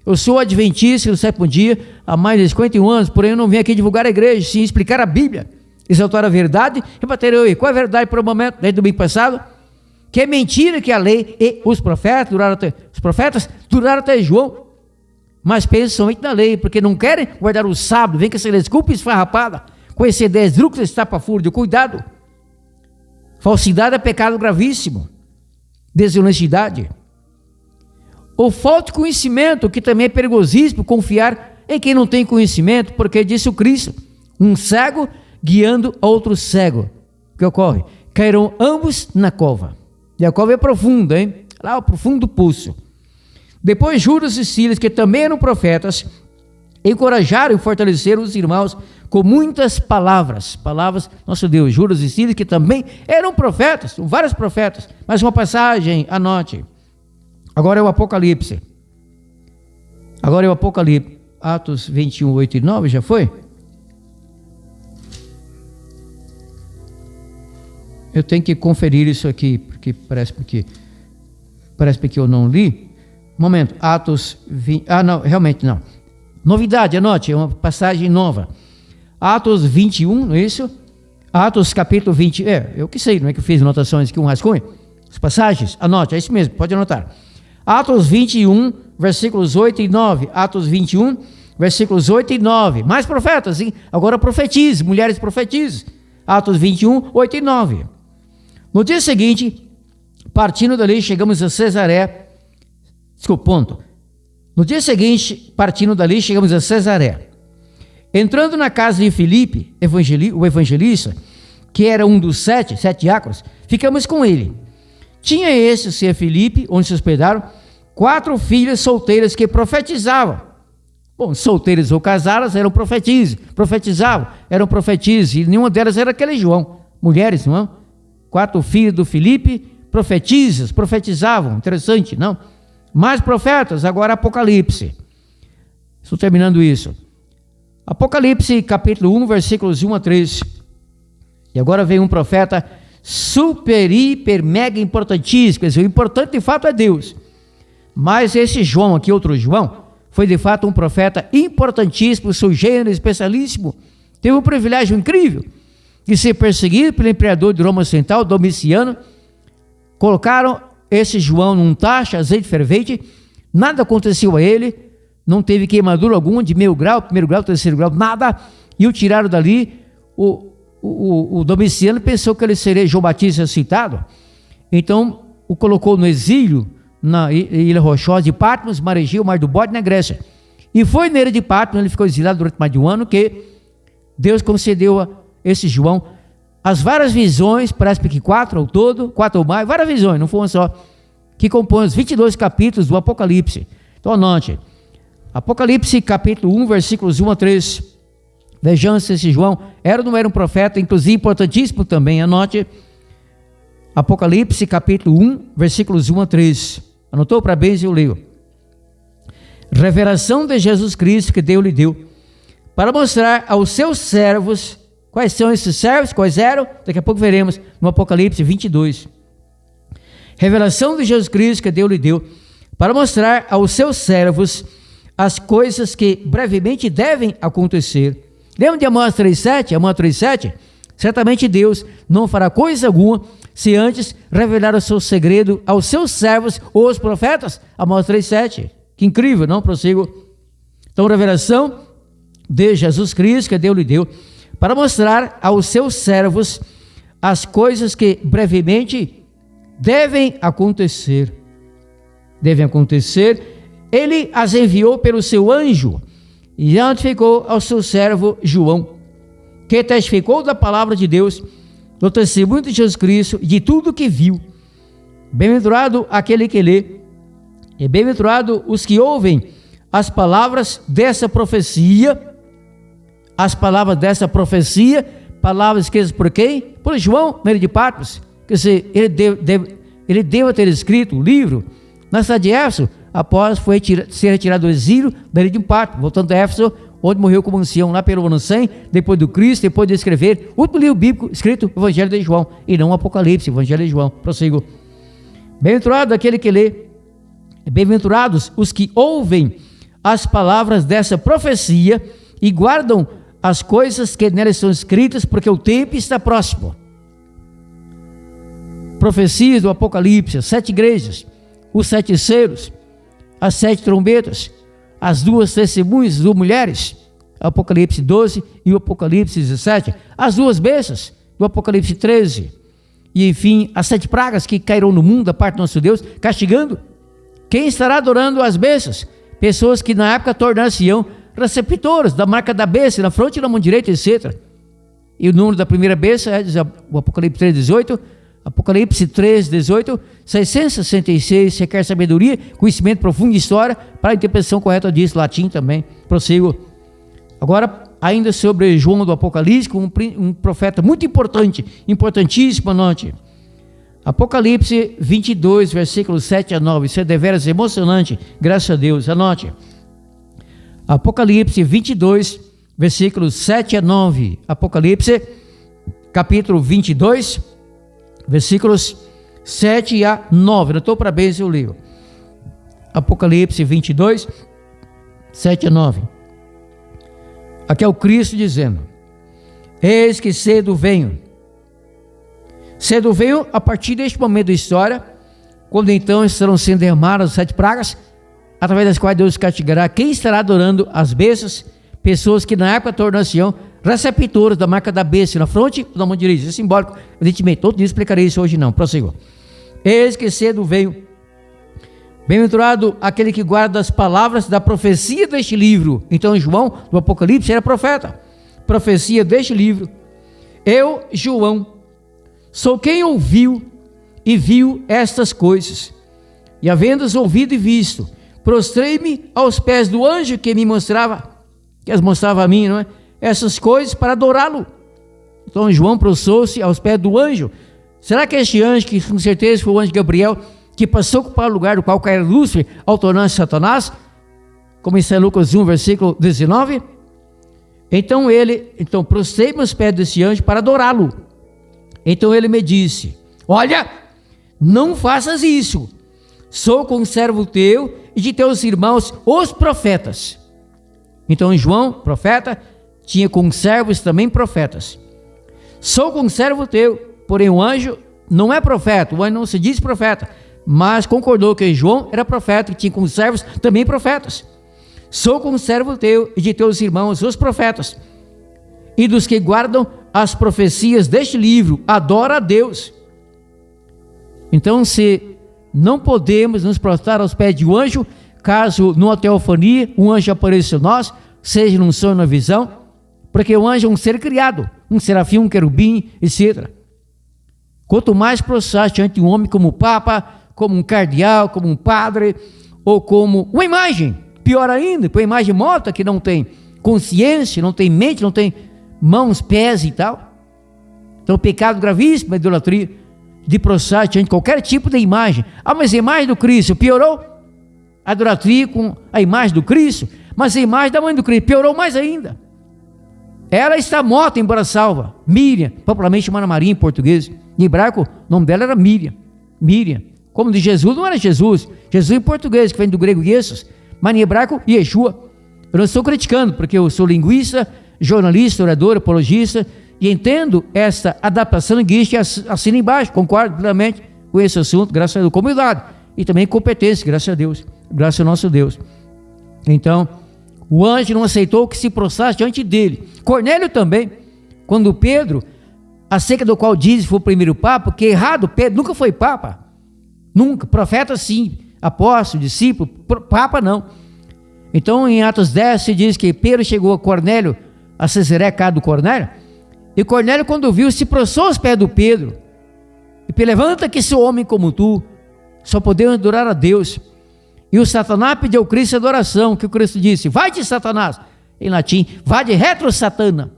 Eu sou adventista do 7º dia, há mais de 51 anos, porém eu não vim aqui divulgar a igreja, sim explicar a Bíblia, exaltar a verdade, rebater qual é a verdade para o momento, desde o domingo passado, que é mentira que a lei e os profetas duraram até João, mas pensam somente na lei, porque não querem guardar o sábado, vem com essa desculpa esfarrapada, com esse desdrúxulo estapafúrdio, cuidado. Falsidade é pecado gravíssimo, desonestidade. Ou falta de conhecimento, que também é perigosíssimo confiar em quem não tem conhecimento, porque disse o Cristo, um cego guiando outro cego. O que ocorre? Cairão ambos na cova. E a cova é profunda, hein? Lá o profundo poço. Depois Judas e Silas, que também eram profetas, encorajaram e fortaleceram os irmãos com muitas palavras, nosso Deus, Judas e Silas, que também eram profetas, vários profetas. Mais uma passagem, anote. Agora é o Apocalipse. Atos 21, 8 e 9, já foi? Eu tenho que conferir isso aqui, porque parece que eu não li. Momento, Atos 20, não, realmente não. Novidade, anote, é uma passagem nova. Atos 21, não é isso? Atos capítulo 20, eu que sei, não é que eu fiz anotações aqui, um rascunho. As passagens, anote, é isso mesmo, pode anotar. Atos 21, versículos 8 e 9. Atos 21, versículos 8 e 9. Mais profetas, hein? Agora profetize, mulheres profetizem. Atos 21, 8 e 9. No dia seguinte, partindo dali, chegamos a Cesaré. No dia seguinte, partindo dali, chegamos a Cesaré. Entrando na casa de Filipe, o evangelista, que era um dos sete diáconos, ficamos com ele. Tinha esse, ser Filipe, onde se hospedaram, 4 filhas solteiras que profetizavam. Bom, solteiras ou casadas eram profetizavam, eram profetizes, e nenhuma delas era aquele João. Mulheres, não é? 4 filhas do Filipe, profetizavam, interessante, não? Mais profetas, agora Apocalipse. Estou terminando isso. Apocalipse, capítulo 1, versículos 1 a 3. E agora vem um profeta super, hiper, mega importantíssimo. Quer dizer, o importante de fato é Deus. Mas esse João aqui, outro João, foi de fato um profeta importantíssimo, sugênero, especialíssimo. Teve um privilégio incrível de ser perseguido pelo imperador de Roma Ocidental, Domiciano. Colocaram esse João num tacho, azeite fervente, nada aconteceu a ele, não teve queimadura alguma de meio grau, primeiro grau, terceiro grau, nada, e o tiraram dali. O Domiciano pensou que ele seria João Batista citado, então o colocou no exílio, na Ilha Rochosa de Patmos, Maregia, o Mar do Bode, na Grécia. E foi na ilha de Patmos, ele ficou exilado durante mais de um ano, que Deus concedeu a esse João as várias visões, parece que 4 ao todo, 4 ou mais, várias visões, não foi uma só, que compõem os 22 capítulos do Apocalipse. Então anote, Apocalipse capítulo 1, versículos 1 a 3, vejamos se esse João era ou não era um profeta, inclusive importantíssimo também, anote, Apocalipse capítulo 1, versículos 1 a 3. Anotou? Para bem, eu leio. Revelação de Jesus Cristo que Deus lhe deu, para mostrar aos seus servos. Quais são esses servos? Quais eram? Daqui a pouco veremos no Apocalipse 22. Revelação de Jesus Cristo que Deus lhe deu, para mostrar aos seus servos as coisas que brevemente devem acontecer. Lembra de Amós 3,7? Amós 3,7? Certamente Deus não fará coisa alguma se antes revelar o seu segredo aos seus servos ou os profetas. Amós 3,7. Que incrível, não? Prossigo. Então, revelação de Jesus Cristo que Deus lhe deu, para mostrar aos seus servos as coisas que brevemente devem acontecer. Devem acontecer. Ele as enviou pelo seu anjo e notificou ao seu servo João, que testificou da palavra de Deus, do testemunho de Jesus Cristo e de tudo que viu. Bem-aventurado aquele que lê, e bem-aventurado os que ouvem as palavras dessa profecia. As palavras dessa profecia, palavras escritas por quem? Por João, meio de Patmos. Quer dizer, ele deu a ter escrito o livro na cidade de Éfeso, após ser retirado do exílio da ilha de Patmos, voltando a Éfeso, onde morreu como ancião lá pelo ano 100, depois do Cristo, depois de escrever o último livro bíblico escrito, o Evangelho de João, e não o Apocalipse, o Evangelho de João. Prossigo. Bem-aventurado aquele que lê, bem-aventurados os que ouvem as palavras dessa profecia e guardam as coisas que nelas são escritas, porque o tempo está próximo. Profecias do Apocalipse, as 7 igrejas, os 7 selos, as 7 trombetas, as 2 testemunhas, 2 mulheres, Apocalipse 12 e o Apocalipse 17, as 2 bestas do Apocalipse 13, e enfim, as 7 pragas que cairão no mundo da parte do nosso Deus, castigando. Quem estará adorando as bestas? Pessoas que na época tornar-se-ão receptoras da marca da besta, na fronte e na mão direita, etc. E o número da primeira besta é o Apocalipse 3,18, Apocalipse 3,18, 666, requer sabedoria, conhecimento profundo de história, para a interpretação correta disso, latim também. Prossigo. Agora, ainda sobre João do Apocalipse, um profeta muito importante, importantíssimo, anote. Apocalipse 22, versículos 7 a 9, isso é deveras emocionante, graças a Deus, anote. Apocalipse 22, versículos 7 a 9, Apocalipse, capítulo 22, versículos 7 a 9, não estou para bem se eu leio. Apocalipse 22, 7 a 9. Aqui é o Cristo dizendo: eis que cedo venho. Cedo venho a partir deste momento da história, quando então estarão sendo derramadas as 7 pragas, através das quais Deus castigará quem estará adorando as bestas, pessoas que na época tornar-se-ão receptores da marca da besta na fronte ou na mão direita. Isso é simbólico, evidentemente, todo dia explicarei isso hoje não, prossigo. Eis que cedo venho. Bem-aventurado aquele que guarda as palavras da profecia deste livro. Então João, do Apocalipse, era profeta. Profecia deste livro. Eu, João, sou quem ouviu e viu estas coisas. E havendo-as ouvido e visto, prostrei-me aos pés do anjo que me mostrava, que as mostrava a mim, não é? Essas coisas para adorá-lo. Então João prostrou-se aos pés do anjo. Será que este anjo, que com certeza foi o anjo Gabriel, que passou para o lugar do qual caiu Lúcifer ao tornar-se Satanás, como está em Lucas 1, versículo 19, então prostrei-me aos pés desse anjo para adorá-lo. Então ele me disse: olha, não faças isso, sou conservo teu e de teus irmãos os profetas. Então João, profeta, tinha conservos também profetas. Sou conservo teu, porém o anjo não é profeta, o anjo não se diz profeta, mas concordou que João era profeta, que tinha conservos também profetas. Sou conservo teu e de teus irmãos os profetas, e dos que guardam as profecias deste livro, adora a Deus. Então, se não podemos nos prostrar aos pés de um anjo, caso numa teofania um anjo apareça a nós, seja num sonho ou na visão, porque o anjo é um ser criado, um serafim, um querubim, etc. Quanto mais prostrar diante de um homem como o Papa, como um cardeal, como um padre, ou como uma imagem, pior ainda, com uma imagem morta que não tem consciência, não tem mente, não tem mãos, pés e tal. Então, pecado gravíssimo, a idolatria. de prostrar diante de qualquer tipo de imagem. Ah, mas a imagem do Cristo piorou? A idolatria com a imagem do Cristo, mas a imagem da mãe do Cristo piorou mais ainda. Ela está morta, embora salva. Miriam, popularmente chamada Maria em português. Em hebraico, o nome dela era Miriam. Miriam. Como de Jesus, não era Jesus. Jesus em português, que vem do grego Jesus, mas em hebraico, Yeshua. Eu não estou criticando, porque eu sou linguista, jornalista, orador, apologista, e entendo essa adaptação linguística, assina embaixo, concordo plenamente com esse assunto, graças a Deus, com humildade, e também competência, graças a Deus, graças ao nosso Deus. Então, o anjo não aceitou que se prostrasse diante dele. Cornélio também, quando Pedro, acerca do qual diz que foi o primeiro papa, porque errado, Pedro nunca foi papa, nunca, profeta sim, apóstolo, discípulo, papa não. Então em Atos 10 se diz que Pedro chegou a Cornélio, a Cesareia, casa do Cornélio, e Cornélio quando viu, se prostrou aos pés do Pedro, e levanta que sou homem como tu, só podemos adorar a Deus. E o Satanás pediu ao Cristo adoração, que o Cristo disse, vai de Satanás, em latim, vai de retro Satana,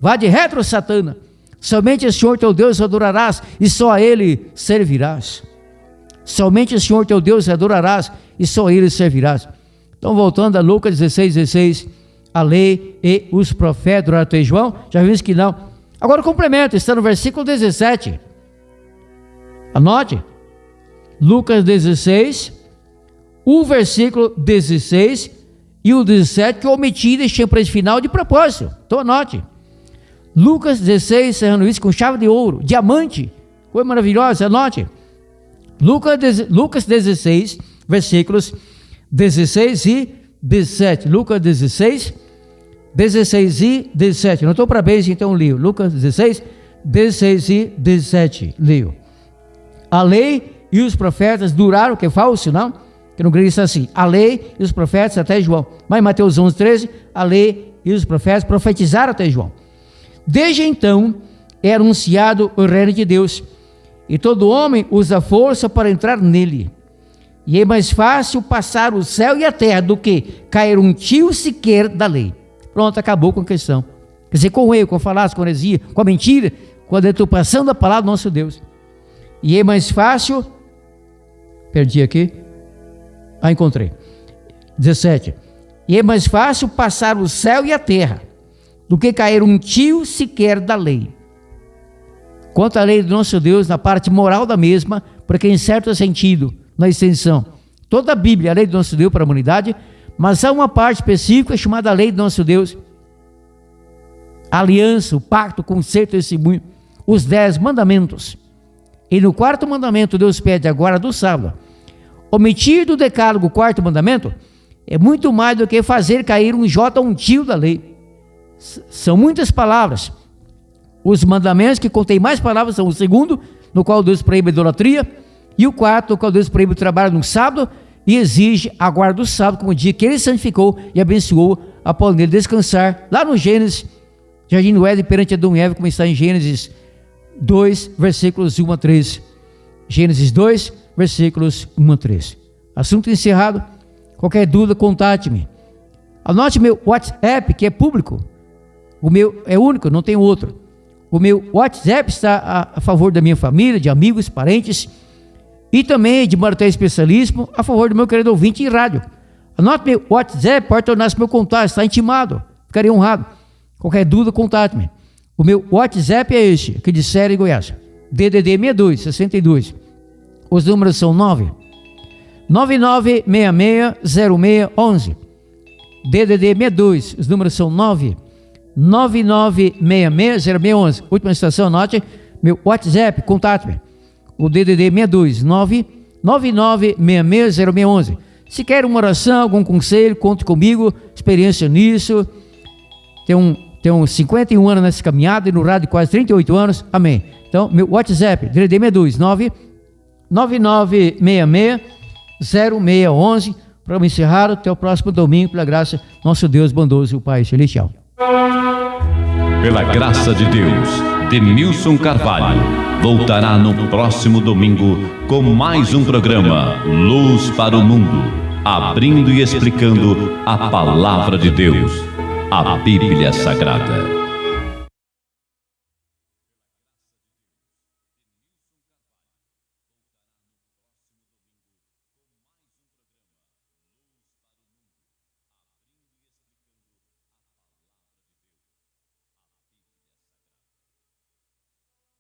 vai de retro Satana, somente o Senhor teu Deus adorarás, e só a Ele servirás. Somente o Senhor teu Deus adorarás, e só a Ele servirás. Então voltando a Lucas 16, a lei e os profetas, adoraram até João, já vimos que não. Agora complemento, está no versículo 17, anote, Lucas 16, o versículo 16 e o 17 que eu omiti e deixei para esse final de propósito. Então anote, Lucas 16, cerrando isso com chave de ouro, diamante, coisa maravilhosa, anote, Lucas 16, versículos 16 e 17, Lucas 16 e 17, não estou para beijo, então leio, Lucas 16 e 17, leio, a lei e os profetas duraram, que é falso, não? Que no grego está assim, a lei e os profetas até João, mas em Mateus 11, 13, a lei e os profetas profetizaram até João. Desde então, é anunciado o reino de Deus, e todo homem usa força para entrar nele, e é mais fácil passar o céu e a terra do que cair um tio sequer da lei. Pronto, acabou com a questão. Quer dizer, com o erro, com a falácia, com a heresia, com a mentira, com a deturpação da palavra do nosso Deus. E é mais fácil, perdi aqui, encontrei, 17, e é mais fácil passar o céu e a terra, do que cair um tio sequer da lei. Quanto à lei do nosso Deus, na parte moral da mesma, porque em certo sentido, na extensão, toda a Bíblia é a lei do nosso Deus para a humanidade, mas há uma parte específica chamada lei do nosso Deus, a aliança, o pacto, o conceito, o testemunho, os 10 mandamentos. E no 4º mandamento, Deus pede agora do sábado, omitir do decálogo o 4º mandamento, é muito mais do que fazer cair um J ou um tio da lei. São muitas palavras. Os mandamentos que contêm mais palavras são o 2º, no qual Deus proíbe a idolatria, e o 4º, no qual Deus proíbe o trabalho no sábado, e exige a guarda do sábado como o dia que Ele santificou e abençoou, após nele descansar, lá no Gênesis, Jardim do Éden, perante Adão e Eva, como está em Gênesis 2, versículos 1 a 13. Gênesis 2, versículos 1 a 13. Assunto encerrado. Qualquer dúvida, contate-me. Anote meu WhatsApp, que é público. O meu é único, não tem outro. O meu WhatsApp está a favor da minha família, de amigos, parentes, e também de Marité Especialismo, a favor do meu querido ouvinte em rádio. Anote meu WhatsApp, pode tornar-se meu contato, está intimado, ficaria honrado. Qualquer dúvida, contate-me. O meu WhatsApp é este, aqui de Série Goiás, DDD 62 62. Os números são 99660611. DDD 62, os números são 999660611. Última estação, anote meu WhatsApp, contate-me. O DDD 62 999660611. Se quer uma oração, algum conselho, conte comigo, experiência nisso. Tenho 51 anos nessa caminhada e no rádio quase 38 anos, amém. Então, meu WhatsApp, DDD 62 999660611. Para me encerrar, até o próximo domingo, pela graça, nosso Deus bondoso e o Pai Celestial. Pela graça de Deus, Denilson Carvalho voltará no próximo domingo com mais um programa Luz para o Mundo, abrindo e explicando a Palavra de Deus, a Bíblia Sagrada.